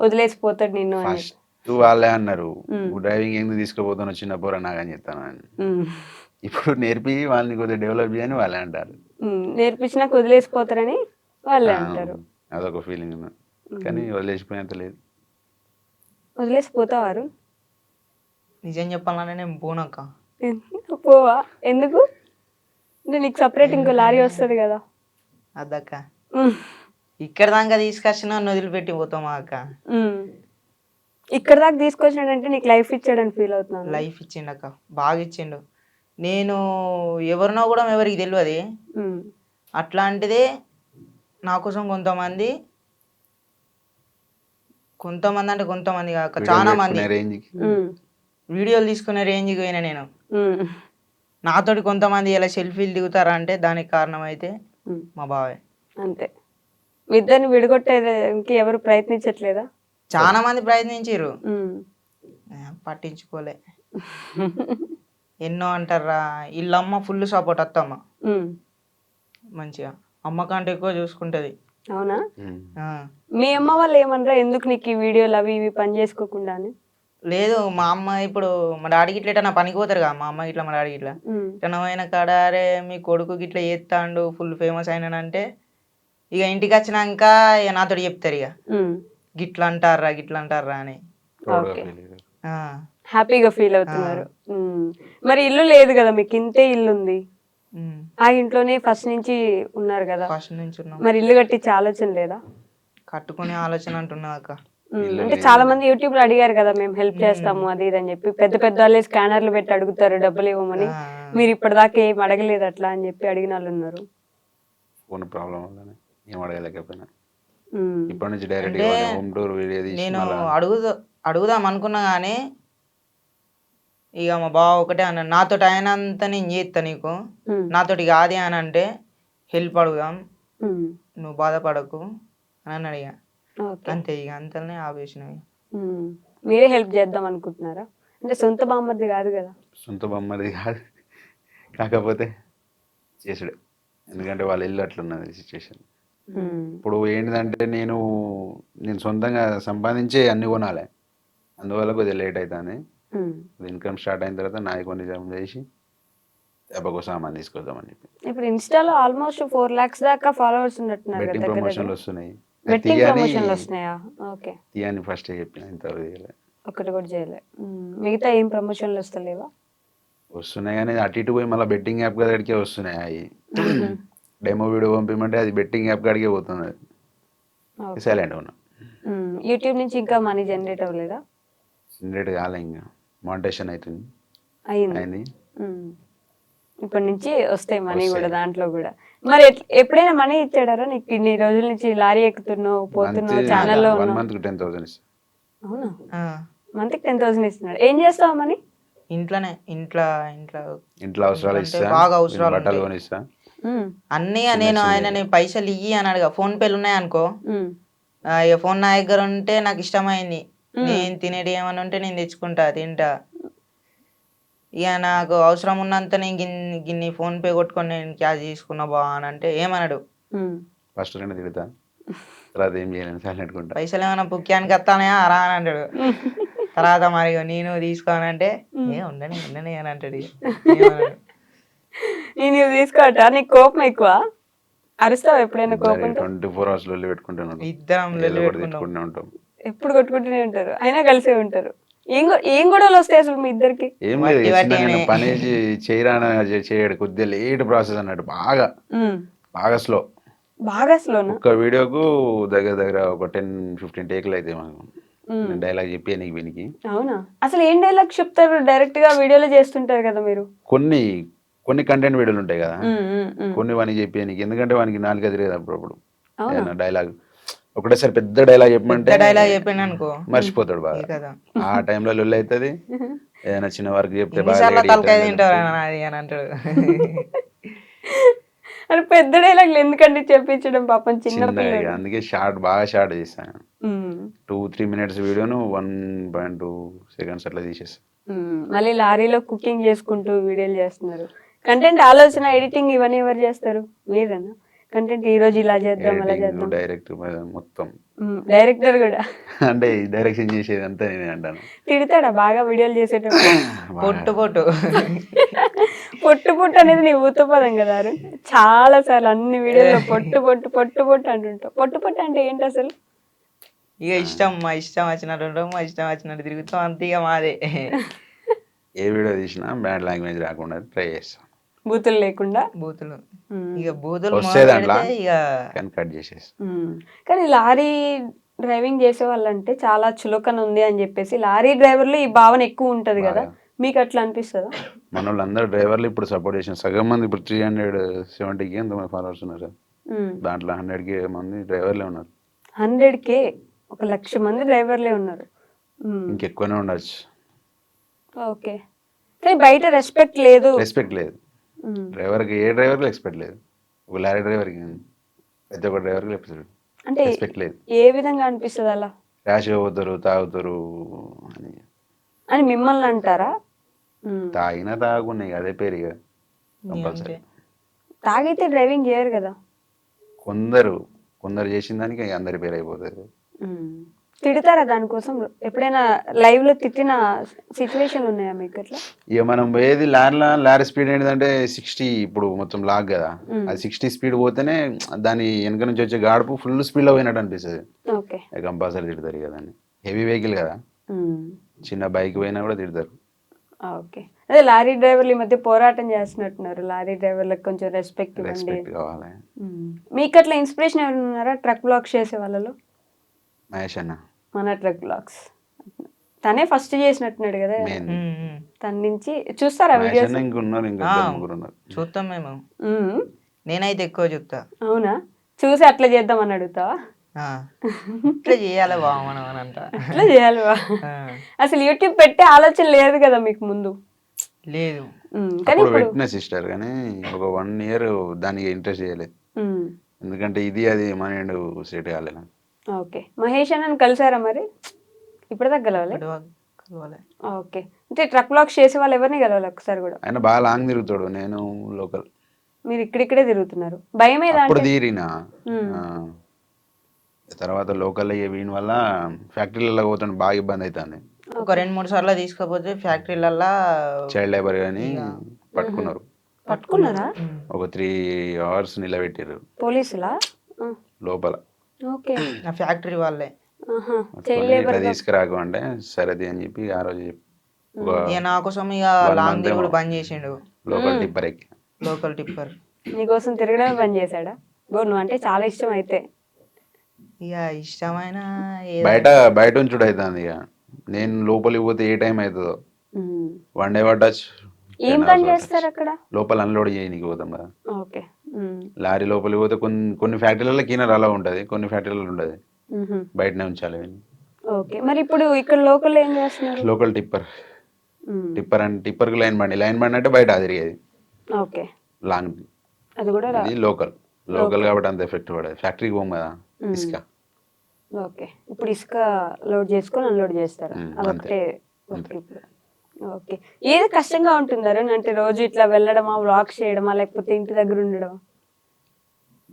వదిలేసిపోతాడు నిన్ను అని. ఫస్ట్ వాళ్ళే అన్నారు, డ్రైవింగ్ ఎందుకు తీసుకుపోతాను చిన్న పోరా నాగని చెప్తాను అని. ఇప్పుడు నేర్పి వాళ్ళని కొద్దిగా డెవలప్ చేయని వాళ్ళే అంటారు. నేర్పించినాక వదిలేసిపోతారని వాళ్ళే అంటారు. అదొక ఫీలింగ్ ఉంది, కానీ వదిలేసిపోయేంత లేదు. వదిలేసిపోతావారు? నిజం చెప్పాలంటే నేను పోనక్క. పోవా? ఎందుకు? అంటే నీకు సపరేట్ ఇంకో లారీ వస్తుంది కదా. అదక్క ఇక్కడ దాకా తీసుకొచ్చిన వదిలిపెట్టి పోతామా అక్క? ఇక్కడ దాకా తీసుకొచ్చినాడంటే నీకు లైఫ్ ఇచ్చాడని ఫీల్ అవుతున్నాను. లైఫ్ ఇచ్చిండక్క, బాగా ఇచ్చిండు. నేను ఎవరినో కూడా ఎవరికి తెలియదు, అట్లాంటిదే నా కోసం కొంతమంది అంటే కొంతమంది కాక చాలా మంది వీడియోలు తీసుకునే రేంజ్కి పోయినా నేను. నాతోటి కొంతమంది ఇలా సెల్ఫీలు దిగుతారా అంటే దానికి కారణం అయితే మా బావే. అంతే. మీ ఇద్దరిని విడగొట్టేదానికి ఎవరు ప్రయత్నించట్లేదా? చాలా మంది ప్రయత్నించారు, పట్టించుకోలే. ఎన్నో అంటారా, వీళ్ళమ్మ ఫుల్ సపోర్ట్, అత్తమ్మ మంచిగా అమ్మ కంటే ఎక్కువ చూసుకుంటది. అవునా? మీ అమ్మ వాళ్ళు ఏమన్నారా, ఎందుకు నీకు ఈ వీడియోలు అవి ఇవి పని చేసుకోకుండా అని? లేదు, మా అమ్మ ఇప్పుడు మా డాడీకి ఇట్లా నా పనికి పోతారు కదా, మా అమ్మ ఇట్లా మా డాడీ ఇట్లా ఇట్లా కాడ, అరే మీ కొడుకు ఇట్లా చేస్తాడు ఫుల్ ఫేమస్ అయినానంటే ఇక ఇంటికి వచ్చినాక ఇక నాతో చెప్తారు, ఇక గిట్లా అంటారా అని. హ్యాపీగా ఫీల్ అవుతున్నారు. మరి ఇల్లు లేదు కదా మీకు, ఇంతే ఇల్లు ఉంది, ఆ ఇంట్లోనే ఫస్ట్ నుంచి ఉన్నారు కదా. ఫస్ట్ నుంచి ఉన్నాం. మరి ఇల్లు కట్టించే ఆలోచన లేదా? కట్టుకునే ఆలోచన అంటున్నా అక్క. అంటే చాలా మంది యూట్యూబ్ లో అడిగారు కదా, మేము హెల్ప్ చేస్తాము అది ఇది అని చెప్పి, పెద్ద పెద్ద వాళ్ళే స్కానర్లు పెట్టి అడుగుతారు డబ్బులు ఇవ్వమని. మీరు ఇప్పటిదాకా ఏం అడగలేదు అట్లా అని చెప్పి అడిగిన వాళ్ళు ఉన్నారు. ఫోన్ ప్రాబ్లం వల్లనే. ఏం అడగలేకపోయినా ఉమ్. ఇప్పటి నుంచి డైరెక్ట్ అంటే హోమ్ టూర్ వీడియో తీసి నేను మళ్ళా అడుగుదాం అనుకున్నా కానీ ఇక మా బావ ఒకటే అన్నాడు, నాతోటి అయినంత నేను చేస్తా నీకు, ఉమ్. నాతోటి కాదే అని అంటే హెల్ప్ అడుగుదాం, ఉమ్. నువ్వు బాధపడకు అని అన్నాడు. ఇక ఓకే. అంతే, ఇక అంతనే ఆపేసినవి. ఉమ్. మీరే హెల్ప్ చేద్దాం అనుకుంటున్నారా? అంటే సొంత బామ్మర్ది కాదు కదా. సొంత బొమ్మది కాదు, కాకపోతే చేసుడే. ఎందుకంటే వాళ్ళ ఇల్లు అట్లున్నది సిచ్యువేషన్. ఉమ్. ఇప్పుడు ఏంటిదంటే నేను సొంతంగా సంపాదించే అన్ని కొనాలి, అందువల్ల కొద్దిగా లేట్ అవుతుంది. ఉమ్. ఇన్కమ్ స్టార్ట్ అయిన తర్వాత నాది కొన్ని జమ చేసి దెబ్బకు సామాన్ తీసుకొద్దామని చెప్పి. ఇప్పుడు ఇన్స్టాలో ఆల్మోస్ట్ 4 lakhs దాకా ఫాలోవర్స్ ఉన్నట్టున్నారు కదా బెట్టింగ్ దగ్గర ప్రమోషన్లు దగ్గర. వస్తున్నాయి. బెట్టింగ్ ప్రమోషన్లు వస్తున్నాయా? ఓకే. తీయని ఫస్ట్ చెప్పిన ఇంత ఒకటి కూడా చేయలే. మిగతా ఏం ప్రమోషన్లు వస్తలేవా? వస్తున్నాయి కానీ అటు ఇటు పోయి మళ్ళీ బెట్టింగ్ యాప్ కాడికే వస్తున్నాయి. అవి డెమో వీడియో పంపిమంటే అది బెట్టింగ్ యాప్ కాడికే పోతుంది. సైలెంట్ ఉన్నా. యూట్యూబ్ నుంచి ఇంకా మనీ జనరేట్ అవ్వలేదా? జనరేట్ కాలే, ఇంకా మానిటేషన్ అవుతుంది, అయింది. ఉమ్. ఇప్పటి నుంచి వస్తాయి మనీ కూడా, వస్తాయి. దాంట్లో కూడా. మరి ఎప్పుడైనా మనీ ఇచ్చాడారా నీకు? ఇన్ని రోజుల నుంచి లారీ ఎక్కుతున్నావు, పోతున్నావు, ఛానల్లో 1 ఉన్నావు. month 10,000 ఇస్తాను. అవునా? ఆ, మంత్కి 10,000 ఇస్తున్నాడు. ఏం చేస్తావు మనీ? ఇంట్లోనే ఇంట్లో ఇంట్లో అవసరాలు అంటే ఇస్తా, బాగా అవసరాలు బట్టలు ఉంటాయి. కొనిస్తా. అన్నీ చిన్న నేను చిన్నవి. ఆయనని పైసలు ఇయ్యి అన్నాడుగా, ఫోన్ పేలు ఉన్నాయి అనుకో, ఇక ఫోన్ నా దగ్గర ఉంటే నాకు ఇష్టమైంది, నేను తినేటి ఏమన్నా ఉంటే నేను తెచ్చుకుంటా, తింటా. ఇక నాకు అవసరం ఉన్నంత నేను గిన్ని ఫోన్ పే కొట్టుకొని నేను క్యాష్ తీసుకున్నా బా అని అంటే ఏమన్నాడు, ఫస్ట్ 2 తిడతా, తర్వాత ఏం చేయలేను, సైలెంట్ ఉంటా. పైసలు ఏమైనా పుక్యానికి వస్తానయా రా అని అంటాడు. తర్వాత మరి ఇక నేను తీసుకోనంటే ఉండని ఉండని అని అంటాడు. ఇక ఏమన్నాడు. నేను తీసుకోవటా? నీకు కోపం ఎక్కువ? అరుస్తావు ఎప్పుడైనా కోపం? 24 hours లొల్లి పెట్టుకుంటాను, ఇద్దరం ఏదో లొల్లి ఒకటి పెట్టుకుంటాం. తిట్టుకుంటూనే ఉంటాం. ఎప్పుడు కొట్టుకుంటూనే ఉంటారు, అయినా కలిసే ఉంటారు. ఏం గొడవలు వస్తాయి అసలు మీ ఇద్దరికి? ఏం లేదు, వట్టి చిన్న నేను వట్టిగానే. పని చేయరాన చేయడు, కొద్దిగా లేట్ ప్రాసెస్ అన్నట్టు, బాగా స్లో. బాగా స్లోనా? ఒక్క వీడియోకు దగ్గర దగ్గర ఒక 10-15 టేకులు అయితే మాకు. నేను డైలాగ్ చెప్పి నీకు వీనికి అవునా? అసలు ఏం డైలాగ్ చెప్తారు? డైరెక్ట్ గా వీడియోలో చేస్తుంటారు కదా మీరు. కొన్ని కంటెంట్ వీడియోలు ఉంటాయి కదా, కొన్ని వానికి చెప్పి నీకు, ఎందుకంటే వానికి 4 తిరిగేది అప్పుడప్పుడు డైలాగ్. ఒకటేసారి పెద్ద డైలాగ్ చెప్పమంటే డైలాగ్ చెప్పాను అనుకో మర్చిపోతాడు ఈ బాగా. కదా ఆ టైంలో లొల్లి అవుతుంది. ఏదైనా చిన్న వర్క్ చెప్తే బాగా ఎన్నిసార్లు లేడీ తలకాయ ఇట్లా తింటావు చెప్తే, అది అని అంటాడు. అని పెద్ద డైలాగులు ఎందుకండి చెప్పించడం, పాపం చిన్న చిన్నగా పిల్లలు. అందుకే బాగా షార్ట్ చేస్తాను. 2-3 minutes వీడియోను 1.2 seconds అట్లా తీసేస్తాను. మళ్ళీ లారీలో కుకింగ్ చేసుకుంటూ వీడియోలు చేస్తున్నారు. కంటెంట్ ఆలోచన, ఎడిటింగ్ ఇవన్నీ ఎవరు చేస్తారు? మీరేనా? కంటెంట్ ఈ రోజు ఇలా చేద్దాం, అలా చేద్దాం. డైరెక్ట్ మొత్తం, డైరెక్టర్ కూడా అంటే డైరెక్షన్ చేసేది అంతా నేనే అంటాను. తిడతాడా బాగా వీడియోలు చేసేటప్పుడు? పొట్టు పొట్టు పొట్టు పొట్టు అనేది నీ ఊతపదం కదా అరుణ్. చాలా సార్లు అన్ని వీడియోలో పొట్టు పొట్టు పొట్టు పొట్టు అంటుంటావు. పొట్టు పొట్టు అంటే ఏంటి అసలు? ఇక మా ఇష్టం వచ్చినట్టు ఉంటాం, మా ఇష్టం వచ్చినట్టు తిరుగుతాం, అంతే ఇక మాదే. ఏ వీడియో తీసినా బ్యాడ్ లాంగ్వేజ్ రాకుండా ట్రై చేస్తాను, బూతులు లేకుండా. బూతులు ఇక బూతులు వస్తే దాంట్లో పెడితే ఇక కానీ కట్ చేసేస్తాను. కానీ లారీ డ్రైవింగ్ చేసే వాళ్ళంటే చాలా చులకన ఉంది అని చెప్పేసి లారీ డ్రైవర్లు ఈ భావన ఎక్కువ ఉంటది కదా, మీకు అట్లా అనిపిస్తుందా? మన వాళ్ళందరూ డ్రైవర్లు ఇప్పుడు సపోర్ట్ చేసిన సగం మంది ఇప్పుడు 370K ఎంతమంది ఫాలోవర్స్ ఉన్నారు, దాంట్లో 100K మంది డ్రైవర్లే ఉన్నారు. 100K 1,00,000 మంది డ్రైవర్లే ఉన్నారు. ఇంకెక్కువనే ఉండొచ్చు. ఓకే. కానీ బయట రెస్పెక్ట్ లేదు. రెస్పెక్ట్ లేదు డ్రైవర్కి, ఏ డ్రైవర్కి రెస్పెక్ట్ లేదు. ఒక లారీ డ్రైవర్కి, ప్రతి ఒక్క డ్రైవర్కి అంటే రెస్పెక్ట్ లేదు. ఏ విధంగా అనిపిస్తుంది అలా? ర్యాష్గా పోతారు, తాగుతారు అని మిమ్మల్ని అంటారా? తాగినా తాగున్నాయి అదే పేరు ఇక కంపల్సరీ. తాగితే డ్రైవింగ్ చేయరు కదా. కొందరు చేసిన దానికి అందరి పేరు అయిపోతుంది. తిడతారా దానికోసం? ఎప్పుడైనా లైవ్ లో తిట్టిన సిచ్యువేషన్ ఉన్నాయా మీకు అట్లా? ఇక మనం పోయేది లారీ స్పీడ్ ఏంటంటే 60, ఇప్పుడు మొత్తం లాగ్ కదా, అది 60 స్పీడ్ పోతేనే దాని వెనక నుంచి వచ్చే గాడుపు ఫుల్ స్పీడ్ లో పోయినట్టు అనిపిస్తుంది. ఓకే. కంపల్సరీ తిడతారు కదా, హెవీ వెహికల్ కదా, చిన్న బైక్ పోయినా కూడా తిడతారు. ఓకే. అదే లారీ డ్రైవర్లు ఈ మధ్య పోరాటం చేస్తున్నట్టున్నారు, లారీ డ్రైవర్లకు కొంచెం రెస్పెక్ట్ ఇవ్వండి. కావాలి. మీకు అట్లా ఇన్స్పిరేషన్ ఎవరైనా ఉన్నారా ట్రక్ బ్లాగ్స్ చేసే వాళ్ళలో? మహేష్ అన్న, మన ట్రక్ బ్లాగ్స్ తనే ఫస్ట్ చేసినట్టున్నాడు కదా, తన నుంచి చూస్తారా వీడియోస్? ఇంకున్నారు, ఇంకా 3 ఉన్నారు. చూస్తాం మేము, నేనైతే ఎక్కువ చూస్తా. అవునా? చూసి అట్లా చేద్దామని అడుగుతావా? ఆ, ఇట్లా చేయాలి బావ మనం అని అంట. అట్లా చేయాలి వా. ఆ, అసలు యూట్యూబ్ పెట్టే ఆలోచన లేదు కదా మీకు ముందు. లేదు. కానీ అప్పుడు ఇప్పుడు పెట్టిన సిస్టర్ కానీ ఒక 1 year దానికి ఇంట్రెస్ట్ చేయలేదు, ఉమ్, ఎందుకంటే ఇది అది మైండ్ సెట్ కాలేదు. ఓకే. మహేష్ అన్నని కలిసారా మరి? ఇప్పటిదాకా కలవాలి. ఇప్పటి వరకు కలవలే. ఓకే. అంటే ట్రక్ బ్లాక్స్ చేసే వాళ్ళు ఎవరిని కలవాలి ఒకసారి కూడా? ఆయన బాగా లాంగ్ తిరుగుతాడు, నేను లోకల్. మీరు ఇక్కడిక్కడే తిరుగుతున్నారు, భయం ఏదా అప్పుడు అంటే? తీరినా తర్వాత లోకల్ వీని వల్ల ఫ్యాక్టరీలలో పోతాను, బాగా ఇబ్బంది అవుతుంది. ఒక 2-3 సార్లు తీసుకపోతే ఫ్యాక్టరీలల్లా చైల్డ్ లేబర్ కానీ పట్టుకున్నారు. పట్టుకున్నారా? ఒక 3 hours నిలబెట్టారు పోలీసులా? ఆ, లోపల. ఓకే. నా ఫ్యాక్టరీ వాళ్ళే. ఆహా. పట్టుకొని ఇట్లా తీసుకురాకు అంటే సరేది అని చెప్పి ఆ రోజు ఒక ఇక నా కోసం ఇక 1 లాంగ్ month తిరుగుడు ఏమో బంద్ చేసిండు. లోకల్ టిప్పర్ ఎక్కి. Local tipper. నీకోసం తిరగడమే పని చేశాడా? నువ్వు అంటే చాలా ఇష్టం అయితే. ఇక ఇష్టమైన బయట ఉంచుడు అవుతుంది. ఇక నేను లోపలికి పోతే ఏ టైం అవుతుందో, ఉమ్. 1 day పట్టచ్చు. ఏం పని చేస్తారు అక్కడ? లోపల అన్లోడ్ చేయనీకి పోతాం కదా. ఓకే. లారీ లోపలికి పోతే కొన్ని ఫ్యాక్టరీలలో క్లీనర్ అలా ఉంటుంది, కొన్ని ఫ్యాక్టరీలలో ఉండదు, బయటనే ఉంచాలి. ఓకే. మరి ఇప్పుడు ఇక్కడ లోకల్ ఏం చేస్తున్నారు? Local tipper. టిప్పర్కి లైన్ బండి అంటే బయట తిరిగేది ఓకే. లాంగ్. అది కూడా ఇది లోకల్ కాబట్టి అంత ఎఫెక్ట్ పడదు. ఫ్యాక్టరీకి పోం కదా ఇసుక. ఓకే. ఇప్పుడు ఇసుక లోడ్ చేసుకొని అన్లోడ్ చేస్తారు, అదొకటే. ఓకే. ఓకే. ఏది కష్టంగా ఉంటుందారు అంటే రోజు ఇట్లా వెళ్ళడమా, వ్లాగ్స్ చేయడమా, లేకపోతే ఇంటి దగ్గర ఉండడమా?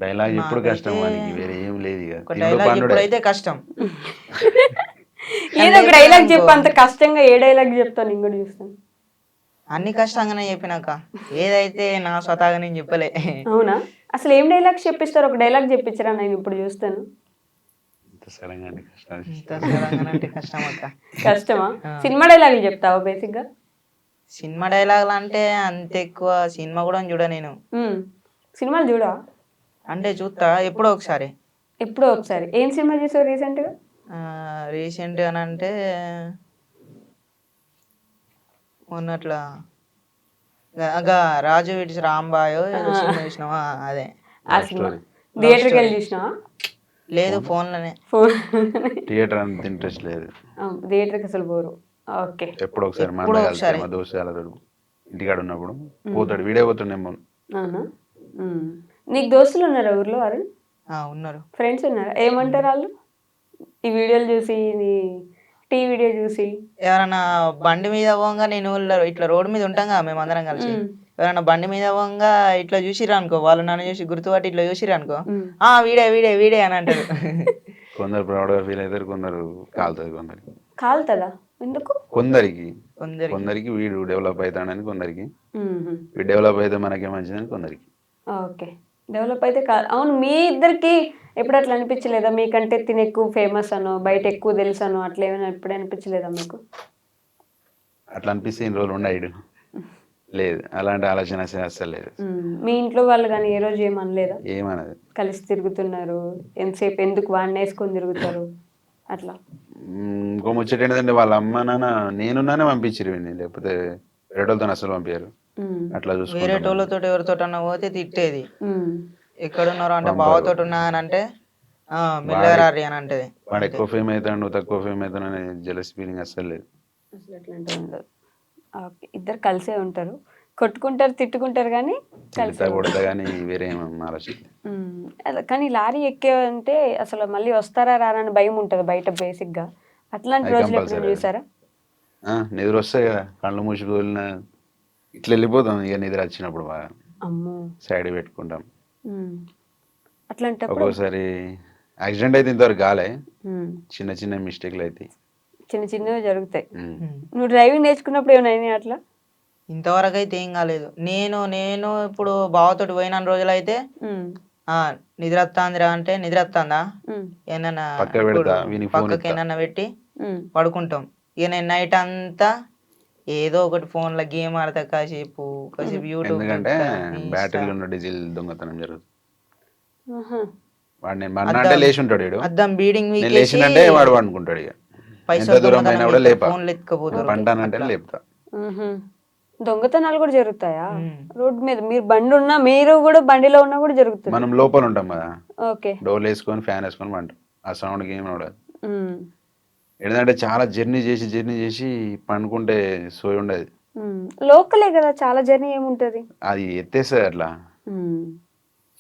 డైలాగ్ ఎప్పుడు కష్టం వానికి, వేరే ఏం లేదు. ఇక ఒక డైలాగ్ ఇప్పుడైతే కష్టం. ఏదో ఒక డైలాగ్ చెప్పు, అంత కష్టంగా ఏ డైలాగ్ చెప్తాను నేను కూడా చూస్తాను. అన్ని కష్టంగానే చెప్పినాక ఏదైతే నా స్వతహాగా నేను చెప్పలే. అవునా? అసలు ఏం డైలాగ్స్ చెప్పిస్తారు? ఒక డైలాగ్ చెప్పించరా, నేను ఇప్పుడు చూస్తాను. సడన్గా అంటే కష్టం. ఇంత సడన్గా అంటే కష్టం అక్క. కష్టమా? సినిమా డైలాగులు చెప్తావా బేసిక్ గా? సినిమా డైలాగులు అంటే అంత ఎక్కువ సినిమా కూడా చూడ నేను. సినిమాలు చూడవా? అంటే చూస్తా ఎప్పుడో ఒకసారి. ఎప్పుడో ఒకసారి. ఏం సినిమా చూసావు రీసెంట్ గా? రీసెంట్ అని అంటే మొన్నట్లా రాజు విడిచి రాంబాయో ఏదో సినిమా చూసినావా? అదే ఆ సినిమా థియేటర్కి వెళ్ళి చూసినావా? లేదు, ఫోన్లోనే. ఫోన్. థియేటర్ అంత ఇంట్రెస్ట్ లేదు, థియేటర్కి అసలు పోరు. ఓకే. ఎప్పుడు ఒకసారి మా దోస్తు ఇంటికాడ ఉన్నప్పుడు పోతాడు, వీడియో పోతుండేమో. అవునా? నీకు దోస్తులు ఉన్నారా ఊర్లో? అరుణ్, ఉన్నారు. ఫ్రెండ్స్ ఉన్నారా? ఏమంటారు వాళ్ళు ఈ వీడియోలు చూసి, నీ టీ వీడియో చూసి? ఎవరన్నా బండి మీద పోగా, నేను ఇట్లా రోడ్డు మీద ఉంటాం కదా మేము అందరం కలిసి, ఎవరైనా బండి మీద పోగా ఇట్లా చూసిరా అనుకో, వాళ్ళు నన్ను చూసి గుర్తుపట్టి ఇట్లా చూసిరా అనుకో, వీడే వీడే వీడే అని అంటారు. కొందరు ప్రౌడ్గా ఫీల్ అవుతారు, కొందరు కాలుతుంది. కాలుతుందా? ఎందుకు? కొందరికి వీడు డెవలప్ అవుతాడని, కొందరికి వీడు డెవలప్ అయితే మనకే మంచిదని, కొందరికి. ఓకే. డెవలప్ అయితే అవును. మీ ఇద్దరికి ఎప్పుడు అట్లా అనిపించలేదా? మీకంటే తిని ఎక్కువ ఫేమస్ అనో, బయట ఎక్కువ తెలుసు అనో, అట్లా ఏమైనా ఎప్పుడు అనిపించలేదా మీకు? అట్లా అనిపిస్తే ఇన్ని రోజులు ఉండడు. లేదు, అలాంటి ఆలోచన అసలు లేదు. మీ ఇంట్లో వాళ్ళు కానీ ఏ రోజు ఏమనలేదా? ఏమన్నది, కలిసి తిరుగుతున్నారు, ఎంతసేపు ఎందుకు వాడిని వేసుకొని తిరుగుతారు అట్లా? ఇంకో ముచ్చట ఏంటంటే, వాళ్ళ అమ్మ నాన్న నేనున్నానే పంపించారు వీడిని, లేకపోతే వేరేటోళ్ళతో అసలు పంపించారు. అట్లా చూసుకుంటారు. వేరేటోళ్ళతో ఎవరితో అన్న పోతే తిట్టేది. ఎక్కడున్నారో అంటే బావతో ఉన్నా అని అంటే మిల్లరారి అని అంటే, వాడు ఎక్కువ ఫేమ్ అవుతాడు, నువ్వు తక్కువ ఫేమ్ అవుతాను అనే జెలస్ ఫీలింగ్ అసలు లేదు. అసలు అట్లాంటివి ఉండదు. ఓకే. ఇద్దరు కలిసే ఉంటారు, కొట్టుకుంటారు, తిట్టుకుంటారు, కానీ కొడతా కానీ వేరే ఆలోచన. కానీ లారీ ఎక్కేవంటే అసలు మళ్ళీ వస్తారా రారని భయం ఉంటుంది బయట బేసిక్ గా. అట్లాంటి రోజులు ఎప్పుడు చూసారా? నిద్ర వస్తాయి కదా, కళ్ళు మూసి వదిలిన ఇట్లా వెళ్ళిపోతాం. ఇక నిద్ర వచ్చినప్పుడు బాగా సైడ్ పెట్టుకుంటాం. అట్లాంటి ఒక్కోసారి యాక్సిడెంట్ అయితే ఇంతవరకు కాలే, చిన్న చిన్న మిస్టేక్లు అయితే చిన్న చిన్నవి జరుగుతాయి. నువ్వు డ్రైవింగ్ నేర్చుకున్నప్పుడు ఏమైనా అట్లా? ఇంతవరకు అయితే ఏం కాలేదు. నేను ఇప్పుడు బావతోటి పోయిన రోజులు అయితే నిద్ర వస్తుందిరా అంటే నిద్ర వస్తుందా, ఏమన్నా పక్కకి ఏమన్నా పెట్టి పడుకుంటాం. ఇక నేను నైట్ అంతా ఏదో ఒకటి ఫోన్ లో గేమ్ ఆడతా, కాసేపు యూట్యూబ్. ఎందుకంటే బ్యాటరీలో ఉన్న డీజిల్ దొంగతనం జరుగుతుంది. వాడు నేను మన్నా అంటే లేచి ఉంటాడు, అద్దం బీడింగ్ లేచిందంటే వాడు అనుకుంటాడు. ఇక ఎంత దూరం అయినా కూడా లేపా, ఫోన్ ఎత్తుకపోతారు. పంటానంటే లేపుతా. దొంగతనాలు కూడా జరుగుతాయా మ్మ్. రోడ్డు మీద? మీరు బండి ఉన్నా, మీరు కూడా బండిలో ఉన్నా కూడా జరుగుతుంది. మనం లోపల ఉంటాం కదా, ఓకే. డోర్లు వేసుకొని ఫ్యాన్ వేసుకొని పంటాం, ఆ సౌండ్కి ఏమి ఉండదు. మ్మ్. ఏంటంటే చాలా జర్నీ చేసి పండుకుంటే సోయి ఉండదు. లోకలే కదా, చాలా జర్నీ ఏముంటది. అది ఎత్తేస్తుంది అట్లా, మ్మ్.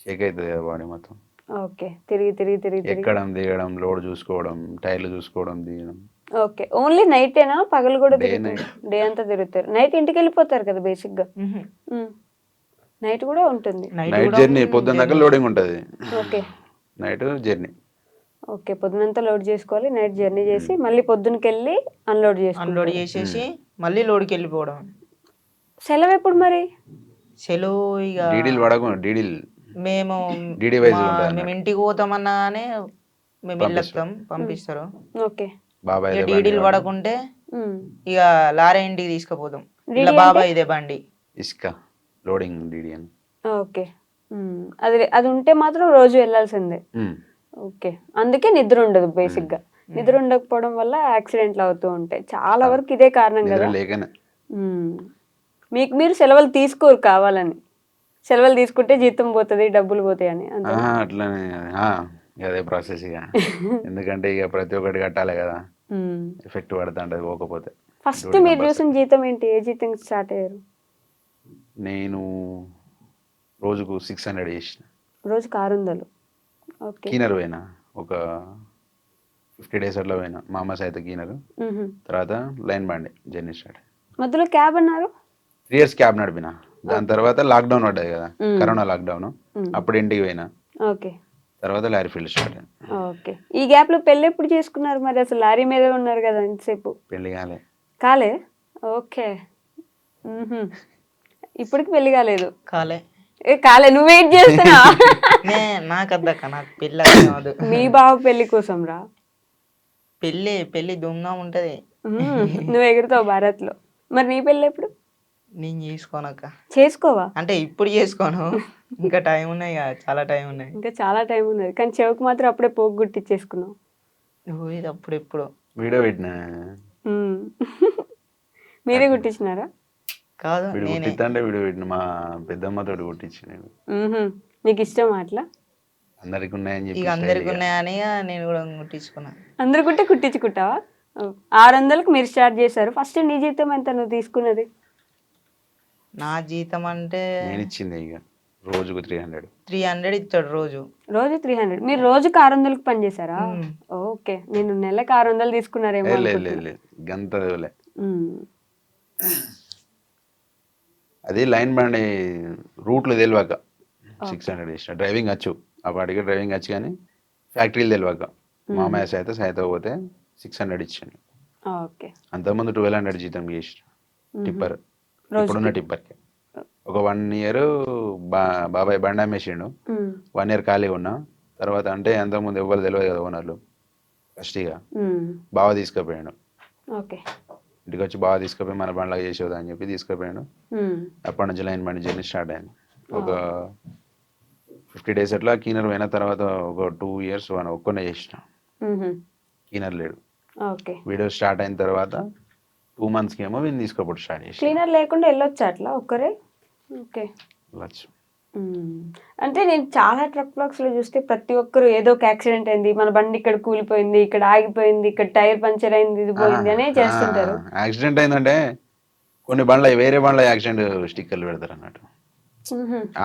షేక్ అవుతుంది కదా బాడీ మొత్తం. ఓకే. తిరిగి ఎక్కడం దిగడం, లోడ్ చూసుకోవడం, టైర్లు చూసుకోవడం, దిగడం. ఓకే. ఓన్లీ నైటేనా? పగలు కూడా Day, తిరుగుతారు? డే అంతా తిరుగుతారు. నైట్ ఇంటికి వెళ్ళిపోతారు కదా బేసిక్ గా. మ్మ్. నైట్ కూడా ఉంటుంది. నైట్ నైట్ కూడా జర్నీ, పొద్దున్న దాకా లోడింగ్ ఉంటుంది, ఓకే. Night journey. ఓకే, పొద్దునంతా లోడ్ చేసుకోవాలి, నైట్ జర్నీ చేసి మళ్ళీ పొద్దునకి వెళ్ళి అన్లోడ్ అన్లోడ్ చేసుకోవాలి. చేసేసి మళ్ళీ లోడ్కి వెళ్ళిపోవడం. సెలవు ఎప్పుడు మరి? సెలవు ఇక డీడీలు పడకుండా డీడీలు మేము DD wise మా- ఉంటుంది మేము అన్నట్టు. ఇంటికి పోతామన్నానే మేము వెళ్ళొస్తాం, పంపిస్తారు. ఓకే. బాబాయ్ ఇక డీడీలు పడకుంటే మ్మ్. ఇక లారీ ఇంటికి తీసుకుపోతాం. DD ఇలా అంటే? బాబాయ్ ఇదే బండి. ఇసుక లోడింగ్ డీడీ అని. ఓకే. అది అది ఉంటే మాత్రం రోజు వెళ్ళాల్సిందే. ఉమ్. ఓకే. అందుకే నిద్ర ఉండదు బేసిక్ గా. నిద్ర ఉండకపోవడం వల్ల యాక్సిడెంట్లు అవుతూ ఉంటాయి. చాలా వరకు ఇదే కారణం నిద్ర కదా. లేకనే. మ్మ్. మీకు మీరు సెలవులు తీసుకోరు కావాలని. సెలవులు తీసుకుంటే జీతం పోతుంది, డబ్బులు పోతాయి అని అంతే. అట్లనే అదే ప్రాసెస్ ఇక. ఎందుకంటే ఇక ప్రతి ఒక్కటి కట్టాలి కదా, ఎఫెక్ట్ పడుతూ ఉంటుంది పోకపోతే. ఫస్ట్ మీరు చూసిన జీతం ఏంటి? ఏ జీతం స్టార్ట్ అయ్యారు? నేను రోజుకు 600 చేసిన. రోజుకి 600. ఓకే. కీనర్ పోయినా ఒక 50 days అట్లా పోయినా, మా అమ్మ సైతం కీనర్. మ్మ్. తర్వాత లైన్ బండి జర్నీ స్టార్ట్. మధ్యలో క్యాబ్ అన్నారు. 3 years క్యాబ్ నడిపిన. దాని తర్వాత లాక్డౌన్ పడ్డది కదా, కరోనా లాక్డౌన్, అప్పుడు ఇంటికి పోయినా. ఓకే. తర్వాత లారీ ఫీల్డ్ స్టార్ట్ అయింది. ఓకే. ఈ గ్యాప్ లో పెళ్ళి ఎప్పుడు చేసుకున్నారు మరి? అసలు లారీ మీద ఉన్నారు కదా ఇంతసేపు. పెళ్లి కాలే. కాలే? ఓకే. ఇప్పటికి పెళ్లి కాలేదు. కాలే కాలే, నువ్వు వెయిట్ చేస్తున్నా. నాకు అద్దక్క, నాకు పెళ్ళి కాదు. మీ బావ పెళ్లి కోసం రా. పెళ్ళి దుమ్గా ఉంటది. నువ్వు ఎగురుతావు భారత్ లో. మరి నీ పెళ్ళి ఎప్పుడు? నేను చేసుకోనక్క. చేసుకోవా? అంటే ఇప్పుడు చేసుకోను, ఇంకా టైం ఉన్నాయి కదా, చాలా టైం ఉన్నాయి. ఇంకా చాలా టైం ఉన్నది, కానీ చెవుకు మాత్రం అప్పుడే పోగు గుట్టిచ్చేసుకున్నావు. ఇది అప్పుడు ఎప్పుడు వీడియో పెట్టిన. మీరే గుట్టించినారా? కాదు, వీడు నేనే. కుట్టిస్తా అంటే వీడియో పెట్టిన, మా పెద్దమ్మతో కుట్టించి. నేను నీకు ఇష్టం అట్లా? అందరికి ఉన్నాయని ఇక చెప్పి అందరికి ఉన్నాయని నేను కూడా కుట్టించుకున్నా. అందరు కుట్టే కుట్టించుకుంటావా? 600కి మీరు స్టార్ట్ చేశారు. ఫస్ట్ నీ జీతం ఎంత నువ్వు తీసుకున్నది? నా జీతం అంటే నేను ఇచ్చింది ఇక రోజుకు 300. 300 ఇస్తాడు రోజు. రోజు 300. మీరు రోజుకి 600కి పని చేశారా? ఓకే. నేను నెలకు 600 తీసుకున్నారేమో లేదు అనుకుంటున్నా. గంత లే. మ్మ్. అది లైన్ బండి రూట్లు తెలియక 600 ఇచ్చిన. డ్రైవింగ్ వచ్చు, అప్పటికి డ్రైవింగ్ వచ్చు, కానీ ఫ్యాక్టరీలు తెలియక మామయ్య సైతం పోతే 600 ఇచ్చాను. ఓకే. అంతకుముందు 1200 జీతం చేసిన టిప్పర్. ఇప్పుడున్న టిప్పర్కి ఒక 1 year బాబాయ్ బండి అమ్మేసిండు. 1 year ఖాళీ ఉన్నా. తర్వాత అంటే అంతకుముందు ఎవరు తెలియదు కదా ఓనర్లు. ఫస్ట్గా బావ తీసుకుపోయాడు. ఓకే. ఇంటికి వచ్చి బాగా తీసుకుపోయి మన బండ్లాగా చేసేదా అని చెప్పి తీసుకుపోయాడు. అప్పటి నుంచి లైన్ బండి జర్నీ స్టార్ట్ అయింది. ఒక 50 days అట్లా కీనర్ పోయిన తర్వాత ఒక 2 years ఒక్కనే చేసిన. కీనర్ లేడు. ఓకే. వీడియో స్టార్ట్ అయిన తర్వాత 2 monthsకి ఏమో వీళ్ళు తీసుకోపోతే స్టార్ట్ చేసి క్లీనర్ లేకుండా వెళ్ళొచ్చా అట్లా ఒక్కరే? ఓకే. వెళ్ళచ్చు. అంటే నేను చాలా ట్రక్ బ్లాక్స్ లో చూస్తే ప్రతి ఒక్కరు ఏదో ఒక యాక్సిడెంట్ అయింది, మన బండి ఇక్కడ కూలిపోయింది, ఇక్కడ ఆగిపోయింది, ఇక్కడ టైర్ పంచర్ అయింది, ఇది పోయింది అనే చేస్తుంటారు. యాక్సిడెంట్ అయిందంటే కొన్ని బండ్ల వేరే బండ్ల యాక్సిడెంట్ స్టిక్కర్లు పెడతారు అన్నట్టు.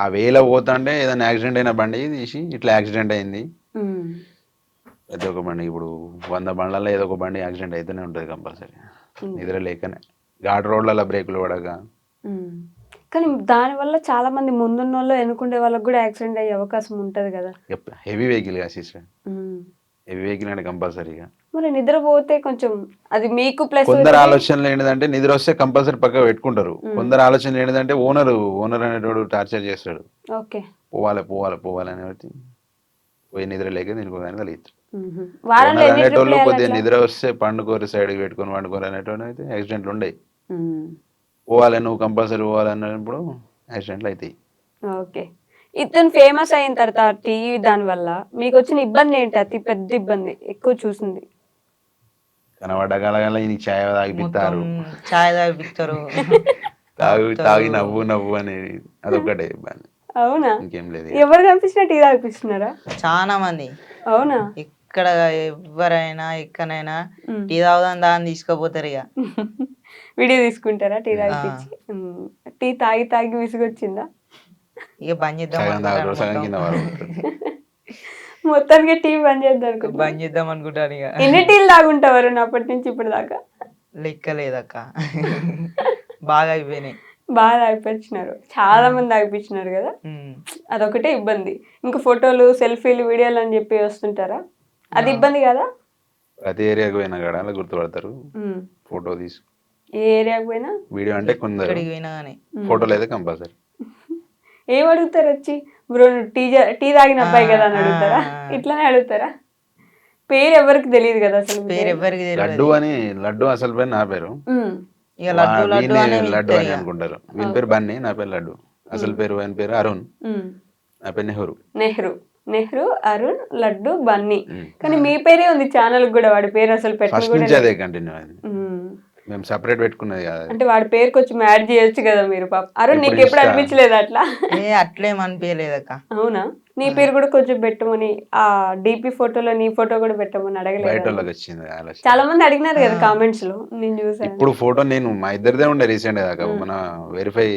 ఆ వేలో పోతుంటే ఏదైనా యాక్సిడెంట్ అయిన బండి తీసి ఇట్లా యాక్సిడెంట్ అయింది. ప్రతి ఒక్క బండి ఇప్పుడు 100 బండ్లలో ఏదో ఒక బండి యాక్సిడెంట్ అయితేనే ఉంటుంది కంపల్సరీ. నిద్ర లేకనే ఘాట్ రోడ్లలో బ్రేకులు పడక. కానీ దానివల్ల చాలా మంది ముందున్న వాళ్ళు ఎన్నుకుండే వాళ్ళకి కూడా యాక్సిడెంట్ అయ్యే అవకాశం ఉంటది కదా. హెవీ వెహికల్ గా సిస్టర్, హెవీ వెహికల్ అంటే కంపల్సరీగా. మరి నిద్రపోతే కొంచెం అది మీకు ప్లస్. కొందరు ఆలోచనలు ఏంటంటే నిద్ర వస్తే కంపల్సరీ పక్క పెట్టుకుంటారు. కొందరు ఆలోచనలు ఏంటంటే ఓనర్ అనేటోడు టార్చర్ చేస్తాడు. ఓకే. పోవాలి అనేది పోయి నిద్ర లేక దీనికి కలిగిస్తారు. వారంలో ఎన్ని ట్రిప్లు అనేటోళ్ళు కొద్దిగా వేయాలి నిద్ర వస్తే పండుకోరు, సైడ్కి పెట్టుకొని పండుకోరు అనేటోళ్ళు అయితే యాక్సిడెంట్లు ఉండవు. అట్లా? పోవాలి, నువ్వు కంపల్సరీ పోవాలన్నప్పుడు యాక్సిడెంట్లు అవుతాయి. ఓకే. ఇతను ఫేమస్ అయిన తర్వాత టీవీ దాని వల్ల మీకు వచ్చిన ఇబ్బంది ఏంటి? అతి పెద్ద ఇబ్బంది ఎక్కువ చూసింది? కనబడ్డ కలగల ఈయనకి ఛాయ్ తాగిపిస్తారు. ఛాయ్ తాగిపిస్తారు. తాగి నవ్వు నవ్వు అనేది అదొకటే ఇబ్బంది, అవునా? ఇంకేం లేదు. ఎవరు కనిపించినా టీ తాగిపిస్తున్నారా? చాలా మంది అవునా? ఇక్కడ ఎవరైనా ఎక్కడైనా టీ తాగుదాం దాన్ని తీసుకుపోతారు ఇక. వీడియో తీసుకుంటారా టీ తాగిపించి? టీ తాగి తాగి విసుగొచ్చిందా? ఇక బంద్ చేద్దాం సగం తాగుతాడు, సగం అనుకుంటాను కింద పడుకుంటాడు. మొత్తానికి టీ బంద్ చేద్దాం అనుకుంటున్నా. బంద్ చేద్దాం అనుకుంటాను ఇక. ఎన్ని టీలు తాగుంటావారు అప్పటి నుంచి ఇప్పటి దాకా? లెక్క లేదక్క. బాగా అయిపోయినాయి. బాగా తాగిపించినారు, చాలా మంది తాగిపించినారు కదా, అదొకటే ఇబ్బంది. ఇంకా ఫోటోలు సెల్ఫీలు వీడియోలు అని చెప్పి వస్తుంటారా, అది ఇబ్బంది కదా? ప్రతి ఏరియాకి పోయినా కూడా అలా గుర్తుపడతారు, ఫోటో తీసు. ఏ ఏరియాకి పోయినా వీడియో అంటే కొందరు, ఎక్కడికి పోయినా కానీ ఫోటోలు అయితే కంపల్సరీ. ఏం అడుగుతారు వచ్చి? బ్రో టీ తాగిన అబ్బాయి కదా అని అడుగుతారా? ఇట్లానే అడుగుతారా? పేరు ఎవరికి తెలియదు కదా అసలు. పేరు ఎవరికి లడ్డు అని, లడ్డు అసలు పేరు నా పేరు, ఇక లడ్డు లడ్డు అని లడ్డు అని అనుకుంటారు. వీని పేరు బన్నీ, నా పేరు లడ్డు. అసలు పేరు ఆయన పేరు అరుణ్, నా పేరు నెహ్రూ. నెహ్రూ, అరుణ్, లడ్డు, బన్నీ. కానీ మీ పేరే ఉంది ఛానల్ కూడా, వాడి పేరు అసలు ఫస్ట్ నుంచి అదే కంటిన్యూ అయింది. మేము సెపరేట్ పెట్టుకున్నది కాదు. అంటే వాడి పేరు కొంచెం యాడ్ చేయొచ్చు కదా మీరు. పాప అరుణ్, నీకు ఎప్పుడు అనిపించలేదు అట్లా? అట్లేం అనిపించలేదక్క. అవునా? నీ పేరు కూడా కొంచెం పెట్టమని, ఆ డిపి ఫోటోలో నీ ఫోటో కూడా పెట్టమని అడగలేదు? చాలా మంది అడిగినారు కదా కామెంట్స్ లో, నేను చూసాను. ఇప్పుడు ఫోటో నేను మా ఇద్దరిదే ఉండే రీసెంట్ దాకా, మన వెరిఫై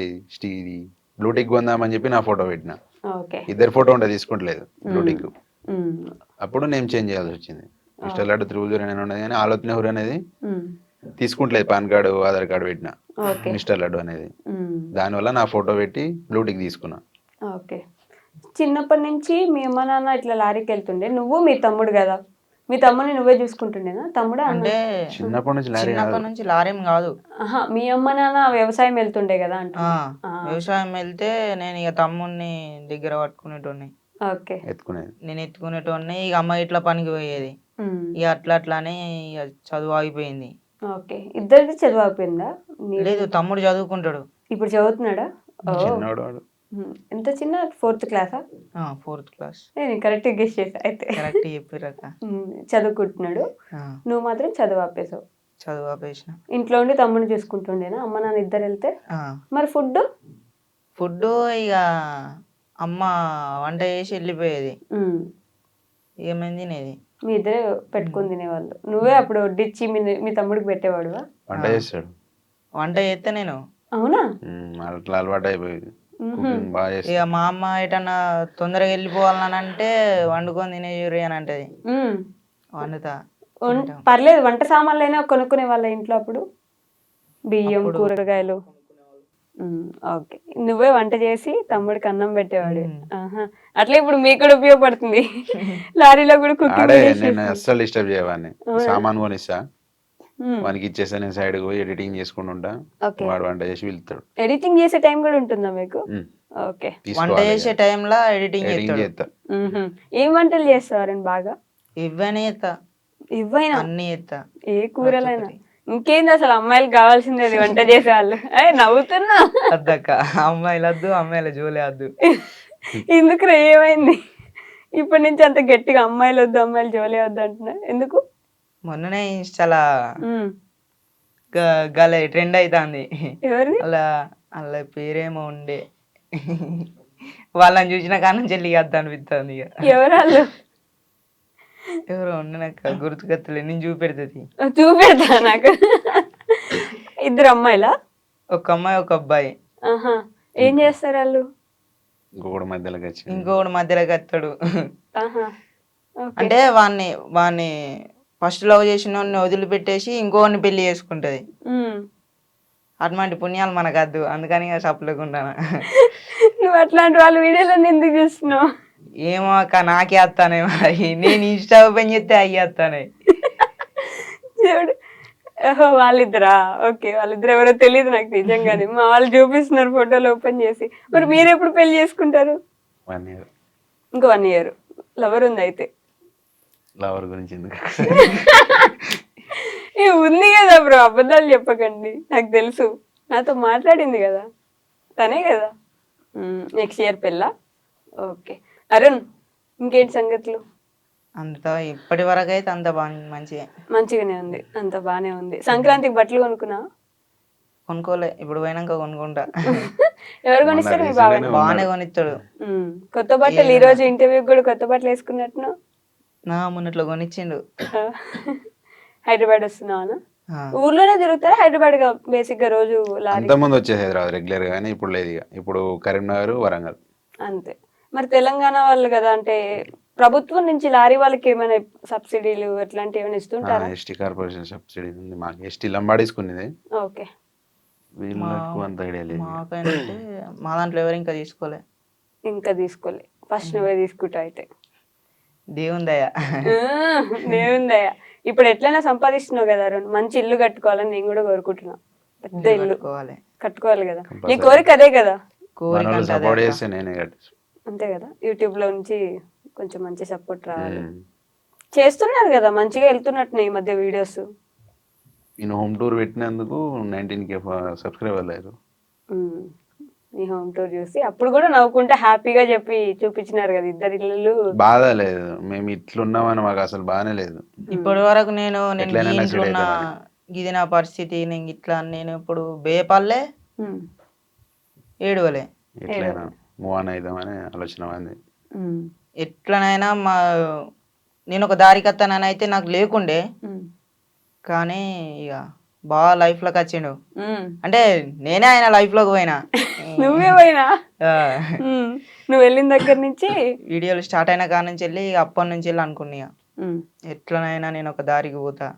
బ్లూటిక్ కొందామని చెప్పి నా ఫోటో పెట్టిన. ఇద్దరు ఫోటో ఉంటే తీసుకుంటలేదు బ్లూటిక్. అప్పుడు నేను చేంజ్ చేయాల్సి వచ్చింది. మిస్టర్ లడ్డు 309 ఉన్నది కానీ ఆలోచన నెహ్రూ అనేది తీసుకుంటలేదు. పాన్ కార్డు, ఆధార్ కార్డు పెట్టిన మిస్టర్ లడ్డు అనేది. దానివల్ల నా ఫోటో పెట్టి బ్లూటిక్ తీసుకున్నా. ఓకే. చిన్నప్పటి నుంచి మీ అమ్మ నాన్న ఇట్లా లారీకి వెళ్తుండే, నువ్వు మీ తమ్ముడు కదా, మీ తమ్ముడిని నువ్వే చూసుకుంటుండేనా? తమ్ముడు అంటే చిన్నప్పటి నుంచి లారీం కాదు. మీ అమ్మ నాన్న వ్యవసాయం వెళ్తుండే కదా అంట. వ్యవసాయం వెళ్తే నేను ఇక తమ్ముడిని దగ్గర పట్టుకునేటోడిని. ఓకే. నేను ఎత్తుకునేటోడిని. ఇక అమ్మ ఇట్లా పనికి పోయేది. ఇక అట్లానే ఇక చదువు ఆగిపోయింది. ఓకే. ఇద్దరిది చదువు ఆగిపోయిందా? లేదు, తమ్ముడు చదువుకుంటాడు. ఇప్పుడు చదువుతున్నాడా? ఎంత చిన్న? 4th క్లాసా? 4th class. నేను కరెక్ట్ గెస్ చేసా అయితే. కరెక్ట్ చెప్పారక్క. చదువుకుంటున్నాడు, నువ్వు మాత్రం చదువు ఆపేసావు. చదువు ఆపేసిన. ఇంట్లో ఉండి తమ్ముడిని చూసుకుంటుండేనా అమ్మ నాన్న ఇద్దరు వెళ్తే? మరి ఫుడ్ ఇక అమ్మ వంట చేసి వెళ్ళిపోయేది, ఏమైంది తినేది. మీ ఇద్దరే పెట్టుకుని తినేవాళ్ళు. నువ్వే అప్పుడు వడ్డిచ్చి మీ తమ్ముడికి పెట్టేవాడువా? వంట చేస్తాడు. వంట చేస్తే నేను. అవునా? అట్లా అలవాటు అయిపోయింది. ఇక మా అమ్మ ఎటన్నా తొందరగా వెళ్ళిపోవాలని అంటే వండుకొని తినేయూరి అని అంటది. వండుతా. పర్లేదు, వంట సామాన్లు అయినా కొనుక్కునే వాళ్ళ ఇంట్లో అప్పుడు? బియ్యం, కూరగాయలు. ఓకే. నువ్వే వంట చేసి తమ్ముడికి అన్నం పెట్టేవాడు. అట్లా ఇప్పుడు మీకు కూడా ఉపయోగపడుతుంది. లారీలో కూడా కుకింగ్. నేను అస్సలు డిస్టర్బ్ చేయవాడిని. సామాన్ కొనిస్తా, వానికి ఇచ్చేస్తా, నేను సైడ్ పోయి ఎడిటింగ్ చేసుకుంటా, వాడు వంట చేసి వెళ్తాడు. ఎడిటింగ్ చేసే టైం కూడా ఉంటుందా మీకు? ఓకే. వంట చేసే టైంలో ఎడిటింగ్ చేస్తా. ఏం వంటలు చేస్తారు బాగా? ఇవ్వనే చేస్తా. ఇవ్వైనా అన్ని చేస్తా. ఏ కూరలైనా? ఇంకేంది అసలు అమ్మాయిలు కావాల్సింది అది, వంట చేసే వాళ్ళు. నవ్వుతున్నా. అద్దక్క, అమ్మాయిలు వద్దు, అమ్మాయిల జోలే వద్దు. ఎందుకు? ఏమైంది ఇప్పటి నుంచి అంత గట్టిగా అమ్మాయిలు వద్దు, అమ్మాయిలు జోలే వద్దు అంటున్నా? ఎందుకు? మొన్ననే ఇన్స్టాలా గల ట్రెండ్ అవుతుంది. ఎవరిది? అలా పేరేమో ఉండే, వాళ్ళని చూసిన కారణం చెల్లి వద్ద అనిపిస్తుంది. ఎవరు వాళ్ళు? ఎవరో ఉండనక్క, గుర్తుకత్తలే. నేను చూపెడుతుంది. చూపెడతా నాకు. ఇద్దరు అమ్మాయిలా? ఒక అమ్మాయి ఒక అబ్బాయి. ఏం చేస్తారు వాళ్ళు? ఇంకొకటి మధ్యలోకి వస్తాడు. అంటే వాడిని ఫస్ట్ లవ్ చేసిన వాడిని వదిలిపెట్టేసి ఇంకోని పెళ్లి చేసుకుంటది. అటువంటి పుణ్యాలు మనకు వద్దు, అందుకని సప్లేకుండా. నువ్వు అట్లాంటి వాళ్ళ వీడియోలో ఎందుకు చూస్తున్నావు? ఏమో అక్క, నాకే వస్తానే మరి. నేను ఇన్స్టా ఓపెన్ చేస్తే అయ్యి వస్తానే. చూడు, వాళ్ళిద్దరా? ఓకే. వాళ్ళిద్దరు ఎవరో తెలియదు నాకు నిజంగానే. మా వాళ్ళు చూపిస్తున్నారు ఫోటోలు ఓపెన్ చేసి. మరి మీరు ఎప్పుడు పెళ్లి చేసుకుంటారు? ఇంకో 1 year. లవర్ ఉంది అయితే? లవర్ గురించి ఎందుకు? ఉంది కదా బ్రో, అబద్ధాలు చెప్పకండి, నాకు తెలుసు. నాతో మాట్లాడింది కదా తనే కదా. నెక్స్ట్ ఇయర్ పెళ్ళా? ఓకే. అరుణ్, ఇంకేంటి సంగతులు? అంతా ఇప్పటి వరకు అయితే అంత మంచిగానే ఉంది. అంత బానే ఉంది. సంక్రాంతికి బట్టలు కొనుక్కున్నా? కొనుక్కోలే, ఇప్పుడు పోయినాక కొనుక్కుంటా. ఎవరు కొనిస్తారు మీ recent బాబాయ్? గానే బాగానే కొనిస్తాడు. కొత్త బట్టలు ఈ రోజు ఇంటర్వ్యూ కూడా కొత్త బట్టలు వేసుకున్నట్టును. నా మొన్నట్లో కొనిచ్చిండు. హైదరాబాద్ వస్తున్నావా? ఆ, ఊర్లోనే తిరుగుతారా హైదరాబాద్ గా బేసిక్ గా రోజు లారీ? అంతకుముందు వచ్చేది హైదరాబాద్ రెగ్యులర్ గా, కానీ ఇప్పుడు లేదు ఇక. ఇప్పుడు కరీంనగర్, వరంగల్. అంతే. మరి తెలంగాణ వాళ్ళు కదా, అంటే ప్రభుత్వం నుంచి లారీ వాళ్ళకి ఏమైనా సబ్సిడీలు అట్లాంటివి ఏమైనా ఇస్తుంటారా? ఎస్టీ కార్పొరేషన్ సబ్సిడీ ఉంది మాకు. ఎస్టీ లంబాడీసుకునేది, ఓకే. వీళ్ళకు అంత ఐడియా లేదు. మాకంటే మా దాంట్లో ఎవరు ఇంకా తీసుకోలే. ఇంకా తీసుకోలే, ఫస్ట్ నువ్వే తీసుకుంటావు అయితే. దేవుని దయ. దేవుందయ్యా. ఇప్పుడు ఎట్లయినా సంపాదిస్తున్నావు కదా అరుణ్, మంచి ఇల్లు కట్టుకోవాలని నేను కూడా కోరుకుంటున్నా. పెద్ద ఇల్లు కట్టుకోవాలి. కట్టుకోవాలి కదా, నీ కోరిక అదే కదా. కోరిక మనోళ్ళు అంటే అదే సపోర్ట్ అక్క. చేస్తే నేనే కట్టించు. అంతే కదా, యూట్యూబ్ లో నుంచి కొంచెం మంచి సపోర్ట్ రావాలి. చేస్తున్నారు కదా, మంచిగా వెళ్తున్నట్టు ఈ మధ్య వీడియోస్. నేను హోమ్ టూర్ పెట్టినందుకు 19K సబ్స్క్రైబర్లు అయ్యారు. నీ హోమ్ టూర్ చూసి అప్పుడు కూడా నవ్వుకుంటే హ్యాపీగా చెప్పి చూపించినారు కదా ఇద్దరు ఇల్లు. బాధ లేదు, మేము ఇట్లున్నామని మాకు అసలు బాగానే లేదు. ఇప్పటి వరకు నేను ఎట్లైనా ఈ ఇంట్లో నచ్చుడు ఉన్న అవుతామని. ఇది నా పరిస్థితి, నేను ఇట్లా నేను ఇప్పుడు బేపల్లే ఏడువలే. ఎట్లయినా మూవ్ ఆన్ అవుదామని ఆలోచన ఉంది. ఎట్లనైనా నేను ఒక దారికి వస్తానని అయితే నాకు లేకుండే, కానీ ఇక బాగా లైఫ్ లోకి వచ్చిండు. అంటే నేనే ఆయన లైఫ్ లోకి పోయినా. నువ్వే పోయినా? ఆ, నువ్వు వెళ్ళిన దగ్గర నుంచి వీడియోలు స్టార్ట్ అయిన కాడ నుంచి వెళ్ళి అప్పటి నుంచి వెళ్ళి అనుకున్నా ఇక ఎట్లనైనా నేను ఒక దారికి పోతా,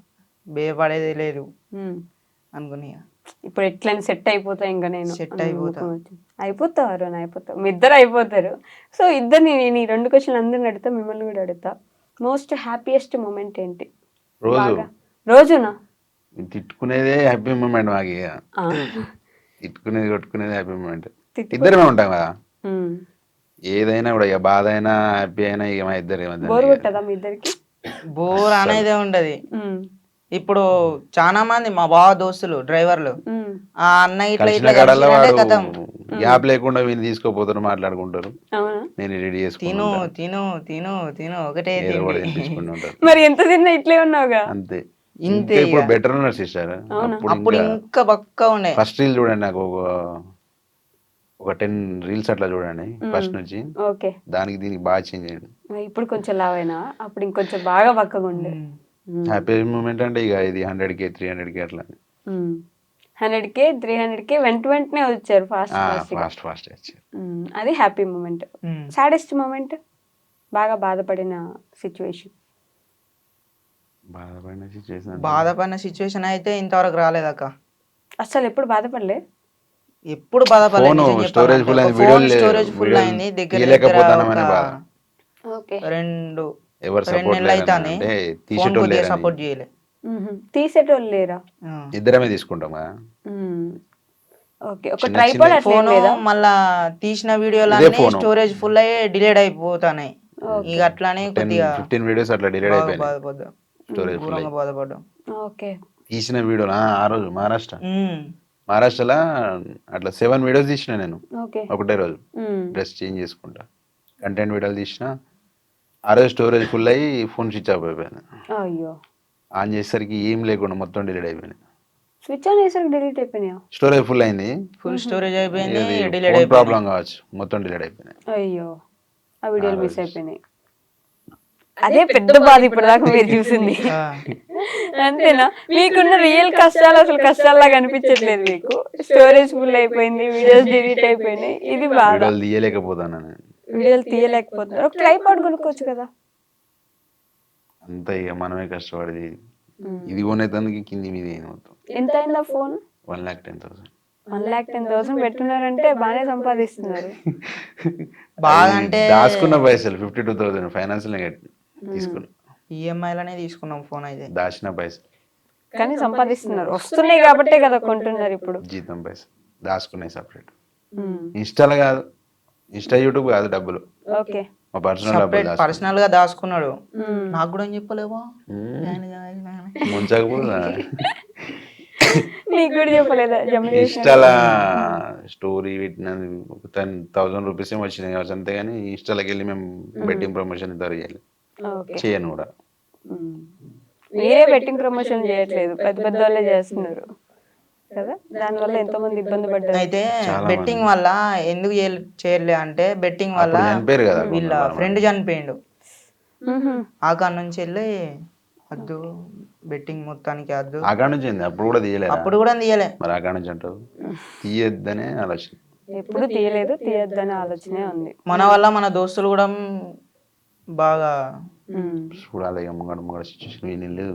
భయపడేది లేదు అనుకున్నా. ఇప్పుడు ఎట్లయినా సెట్ అయిపోతా, ఇంకా నేను సెట్ అయిపోతా. అయిపోతావు అరుణ్, అయిపోతావు, మీ ఇద్దరు అయిపోతారు. సో ఇద్దరిని నేను ఈ 2 క్వశ్చన్లు అందరిని అడుగుతా, మిమ్మల్ని కూడా అడుగుతా. మోస్ట్ హ్యాపీయెస్ట్ మూమెంట్ ఏంటి? రోజు రోజునా? తిట్టుకునేదే హ్యాపీ మూమెంట్ మాకు. ఇక తిట్టుకునేది కొట్టుకునేది హ్యాపీ మూమెంట్. ఇద్దరమే ఉంటాం కదా, ఏదైనా కూడా ఇక బాధ అయినా హ్యాపీ అయినా ఇక మా ఇద్దరు బోర్ కొట్టదా మీ ఇద్దరికి? బోర్ అనేదే ఉండదు. ఇప్పుడు చాలా మంది మా బావ దోస్తులు డ్రైవర్లు, ఆ అన్న ఇట్లా కలిసిన ఇట్లా కాడల్లో కలిసిరంటే వాడు కథం గ్యాప్ లేకుండా వీళ్ళు తీసుకోపోతారు, మాట్లాడుకుంటారు. అవునా? నేను రెడీ తిను చేసుకుంటా, తిను తిను తిను ఒకటే ఏదో కూడా తిండి. తినిపించుకుంటూ ఉంటారు. మరి ఎంత తిన్నా ఇట్లే ఉన్నావుగా. అంతే. ఇంతే ఇంకా ఇప్పుడు ఇక. బెటర్ ఉన్నారు సిస్టర్. అప్పుడు ఇంకా బక్క ఉండే. ఫస్ట్ రీల్ చూడండి, నాకు ఒక 10 రీల్స్ అట్లా చూడండి ఫస్ట్ నుంచి. ఓకే. దానికి దీనికి బాగా చేంజ్ అయ్యింది. ఇప్పుడు కొంచెం లావైనా, అప్పుడు ఇంకొంచెం బాగా బక్కగా ఉండే. హ్యాపీ మూమెంట్ అంటే ఇక ఇది 100K 300K అట్లా 100K 300K వెంటనే వచ్చారు ఫాస్ట్ ఫాస్ట్ ఫాస్ట్ వచ్చారు. అది హ్యాపీ మూమెంట్. సాడెస్ట్ మూమెంట్, బాగా బాధపడిన సిచ్యువేషన్? బాధపడిన సిచ్యువేషన్ అయితే ఇంతవరకు రాలేదక్క. అసలు ఎప్పుడు బాధపడలే? ఎప్పుడు బాధపడలేదు. స్టోరేజ్ ఫుల్ అయింది, స్టోరేజ్ ఫుల్ అయింది. దగ్గర రెండు నెలలు అవుతానే ఫోన్ కొద్దిగా సపోర్ట్ చేయలే. తీసేటోళ్ళు లేరా? ఇద్దరమే తీసుకుంటాం కదా. ఓకే. ఒక ట్రైపాడ్ అట్లా ఫోన్ మళ్ళా తీసిన వీడియోలు స్టోరేజ్ ఫుల్ అయ్యి డిలేట్ అయిపోతాయి. ఇక అట్లానే కొద్దిగా 15 వీడియోస్ అట్లా డిలేట్ అయిపోయాయి. బాధపడ్డాం, స్టోరేజ్ ఫుల్ ఘోరంగా బాధపడ్డాం. ఓకే. తీసిన వీడియోలు ఆ రోజు మహారాష్ట్రలో అట్లా 7 వీడియోస్ తీసిన నేను ఒకటే రోజు. డ్రెస్ చేంజ్ చేసుకుంటా కంటెంట్ వీడియోలు తీసిన. ఆ రోజు స్టోరేజ్ ఫుల్ అయ్యి ఫోన్ స్విచ్ ఆఫ్ అయిపోయింది. అయ్యో. ఆన్ చేసేసరికి ఏం లేకుండా మొత్తం డిలీట్ అయిపోయింది. స్విచ్ ఆన్ చేసరికి డిలీట్ అయిపోయినాయా? స్టోరేజ్ ఫుల్ అయింది, ఫుల్ స్టోరేజ్ అయిపోయింది, డిలీట్ ఫోన్ అయిపోయింది. ప్రాబ్లం కావచ్చు, మొత్తం డిలీట్ అయిపోయింది. అయ్యో, ఆ వీడియోలు మిస్ అయిపోయినాయి. అదే పెద్ద బాధ ఇప్పటిదాకా మీరు చూసింది. అంతేనా? మీకున్న రియల్ కష్టాలు అసలు కష్టాల్లాగా అనిపించట్లేదు మీకు? స్టోరేజ్ ఫుల్ అయిపోయింది, వీడియోస్ డిలీట్ అయిపోయినాయి, ఇది బాధ. వీడియోలు తీయలేకపోతాను, వీడియోలు తీయలేకపోతున్నారు. ఒక ట్రైపాడ్ కొనుక్కోవచ్చు కదా. అంతా ఇక మనమే కష్టపడి ఇది కొనేదానికి కింది మీద మొత్తం. ఎంత అయిందా ఫోన్? 1,10,000. 1,10,000 పెట్టున్నారంటే బాగానే సంపాదిస్తున్నారు. బాగా అంటే దాచుకున్న పైసలు 52,000 ఫైనాన్స్ తీసుకున్నా. ఈఎంఐలనే తీసుకున్నాం ఫోన్ అయితే. దాచిన పైసలు కానీ సంపాదిస్తున్నారు, వస్తున్నాయి కాబట్టే కదా కొంటున్నారు. ఇప్పుడు జీతం పైసలు దాచుకున్నాయి సపరేట్. ఇన్స్టాలో కాదు, ఇన్స్టా యూట్యూబ్ కాదు, డబ్బులు ఓకే. మా పర్సనల్ పర్సనల్ గా దాచుకున్నాడు. నాకు కూడా చెప్పలేవా? ముంచకపోతే నీకు కూడా చెప్పలేదా? ఇన్స్టాలా స్టోరీ పెట్టినది 10,000 రూపీస్ ఏమో వచ్చినాయి కావచ్చు, అంతేగాని ఇన్స్టాలోకి వెళ్ళి మేము బెట్టింగ్ ప్రమోషన్ ఇద్దరు చేయను కూడా. మీరే బెట్టింగ్ ప్రమోషన్ చేయట్లేదు, పెద్ద పెద్ద వాళ్ళే చేస్తున్నారు. కదా, దానివల్ల ఎంతో మంది ఇబ్బంది పడ్డారు. అయితే చాలా బెట్టింగ్ వల్ల ఎందుకు చేయలే అంటే బెట్టింగ్ వల్ల అప్పుడు చనిపోయారు కదా వీళ్ళ కొందరు ఫ్రెండ్ చనిపోయిండు. మ్హూ. ఆ కాడ నుంచి వెళ్ళి వద్దు బెట్టింగ్ మొత్తానికి వద్దు. ఆ కాడ నుంచి ఏంది? అప్పుడు కూడా తీయలేదు. అప్పుడు కూడా తీయలే. మరి ఆ కాడ నుంచి అంటావు తీయొద్దనే ఆలోచన. ఎప్పుడు తీయలేదు, తీయొద్దనే ఆలోచనే ఉంది. మన వల్ల మన దోస్తులు కూడా బాగా చూడాలి ఇక ముంగడ సిచ్యువేషన్ వీళ్ళు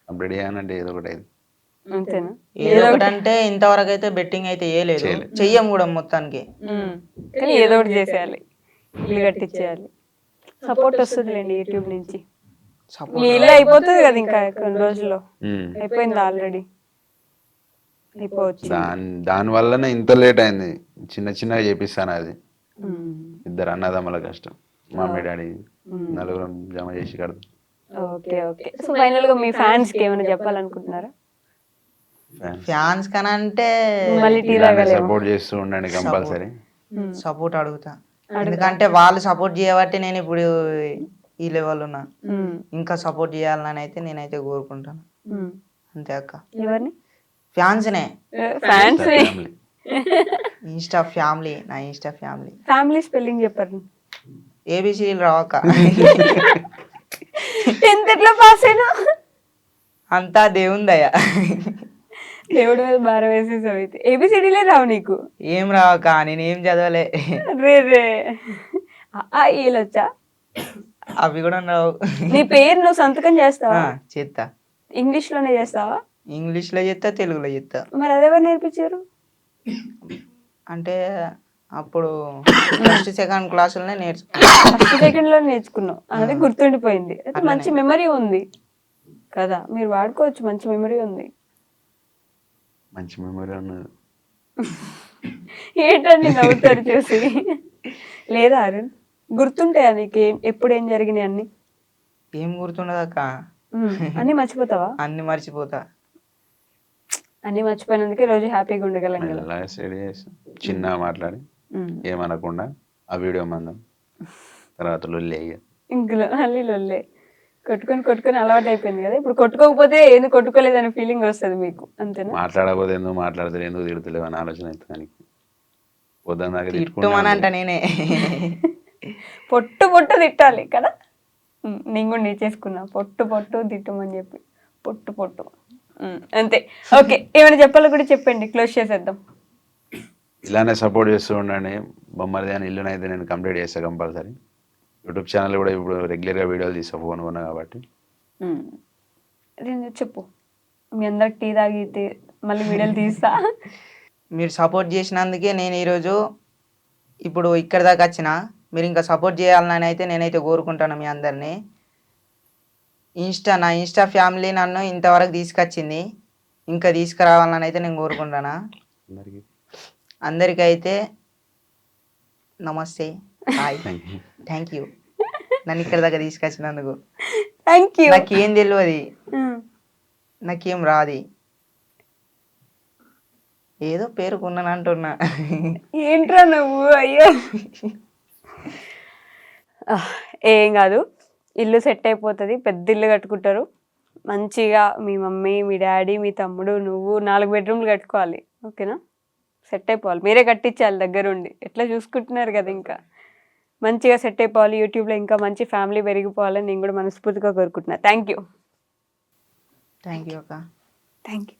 కంప్లీట్ చేయాలంటే ఏదో ఒకటి అయింది. అంతేనా? ఏదో ఒకటి అంటే ఇంతవరకు అయితే బెట్టింగ్ అయితే వేయలేదు, చెయ్యం కూడా మొత్తానికి. కానీ ఏదో ఒకటి చేసేయాలి, ఇల్లు కట్టించేయాలి. సపోర్ట్ వస్తుందిలేండి యూట్యూబ్ నుంచి. మీ ఇల్లు అయిపోతుంది కదా ఇంకా కొన్ని రోజుల్లో. అయిపోయింది ఆల్రెడీ, అయిపోవచ్చు. దాని వల్లనే ఇంత లేట్ అయింది. చిన్నగా చేపిస్తాను అది. ఇద్దరు అన్నదమ్ముల కష్టం, మమ్మీ డాడీ నలుగురం జమ చేసి కడతాం. Okay okay. సో ఫైనల్ గా మీ ఫ్యాన్స్ కి ఏమైనా చెప్పాలనుకుంటున్నారా? ఫ్యాన్స్ కన్నా అంటే మళ్ళీ టీ తాగలేము. సపోర్ట్ చేస్తూ ఉండండి కంపల్సరీ. సపోర్ట్ అడుగుతా, ఎందుకంటే వాళ్ళు సపోర్ట్ చేయబట్టి నేను ఇప్పుడు ఈ లెవెల్ ఉన్నా. ఇంకా సపోర్ట్ చేయాలని అయితే నేనైతే కోరుకుంటాను. అంతే అక్క. ఎవరిని? ఫ్యాన్స్నే. ఫ్యాన్స్. ఇన్స్టా ఫ్యామిలీ, నా ఇన్స్టా ఫ్యామిలీ. ఫ్యామిలీ స్పెల్లింగ్ చెప్పండి. ఏబిసిడీలు రావక్క. 10th ఎట్లా పాస్ అయినా? అంతా దేవుందయ్యా. దేవుడి మీద భారం వేసేసావు అయితే. ఏబిసిడీలే రావు నీకు? ఏం రావక్క, నేనేం చదవలే. రే రే వచ్చా? అవి కూడా రావు. నీ పేరు నువ్వు సంతకం చేస్తావా? చేస్తా. ఇంగ్లీష్ లోనే చేస్తావా? ఇంగ్లీష్ లో చేస్తా, తెలుగులో చేస్తా. మరి అదెవరు నేర్పించారు? అంటే అప్పుడు ఫస్ట్ సెకండ్ క్లాసులనే నేర్చుకున్నా. ఫస్ట్ సెకండ్ లో నేర్చుకున్నావు, అది గుర్తుండిపోయింది. అయితే మంచి మెమరీ ఉంది కదా, మీరు వాడుకోవచ్చు. మంచి మెమరీ ఉంది. మంచి మెమరీ ఉన్నది. ఏంటండి నవ్వుతారు చూసి? లేదా అరుణ్, గుర్తుంటాయా నీకు ఎప్పుడు ఏం జరిగినాయి అన్ని? ఏం గుర్తుండదు అక్క. అన్ని మర్చిపోతావా? అన్ని మర్చిపోతా. అన్ని మర్చిపోయినందుకే రోజు హ్యాపీగా ఉండగలం కదా. మెల్లగా స్టడీ చేసి చిన్నగా మాట్లాడి ఏమనకుండా ఆ వీడియో మందం తర్వాత లొల్లి అయ్యా. ఇంకలో మళ్ళీ లొల్లే. కొట్టుకొని అలవాటు అయిపోయింది కదా. ఇప్పుడు కొట్టుకోకపోతే ఏంది కొట్టుకోలేదనే ఫీలింగ్ వస్తుంది మీకు, అంతేనా? మాట్లాడకపోతే ఎందుకు మాట్లాడతారు, ఎందుకు తిడతలేవు అని ఆలోచన అవుతుంది. పొద్దున్న దాకా తిట్టుమనంట నేనే. పొట్టు తిట్టాలి కదా. నేను కూడా నేర్చేసుకున్నా, పొట్టు తిట్టమని చెప్పి. పొట్టు అంతే. ఓకే, ఏమైనా చెప్పాలో కూడా చెప్పండి, క్లోజ్ చేసేద్దాం. ఇలానే సపోర్ట్ చేస్తూ ఉండండి. బొమ్మరిది అని ఇల్లునైతే నేను కంప్లీట్ చేస్తాను కంపల్సరీ. యూట్యూబ్ ఛానల్ కూడా ఇప్పుడు రెగ్యులర్గా వీడియోలు తీస్తా, ఫోన్ కొన్నా కాబట్టి. చెప్పు, మీ అందరికి టీ తాగి మళ్ళీ వీడియోలు తీస్తా. మీరు సపోర్ట్ చేసినందుకే నేను ఈరోజు ఇప్పుడు ఇక్కడ దాకా వచ్చిన. మీరు ఇంకా సపోర్ట్ చేయాలని అయితే నేనైతే కోరుకుంటాను మీ అందరినీ. నా ఇన్స్టా ఫ్యామిలీ నన్ను ఇంతవరకు తీసుకొచ్చింది, ఇంకా తీసుకురావాలని అయితే నేను కోరుకుంటాను. అందరికీ అయితే నమస్తే, హాయ్, థ్యాంక్ యూ నన్ను ఇక్కడ దాకా తీసుకొచ్చినందుకు. Thank you. నాకేం తెలియదు, నాకేం రాది, ఏదో పేరుకున్నాను అంటున్నా. ఏంట్రా నువ్వు? అయ్యో ఏం కాదు, ఇల్లు సెట్ అయిపోతుంది. పెద్ద ఇల్లు కట్టుకుంటారు మంచిగా. మీ మమ్మీ, మీ డాడీ, మీ తమ్ముడు, నువ్వు 4 బెడ్రూమ్లు కట్టుకోవాలి. ఓకేనా? సెట్ అయిపోవాలి, మీరే కట్టించాలి దగ్గరుండి. ఎట్లా చూసుకుంటున్నారు కదా, ఇంకా మంచిగా సెట్ అయిపోవాలి. యూట్యూబ్లో ఇంకా మంచి ఫ్యామిలీ పెరిగిపోవాలని నేను కూడా మనస్ఫూర్తిగా కోరుకుంటున్నా. థ్యాంక్ యూ అక్క. Thank you.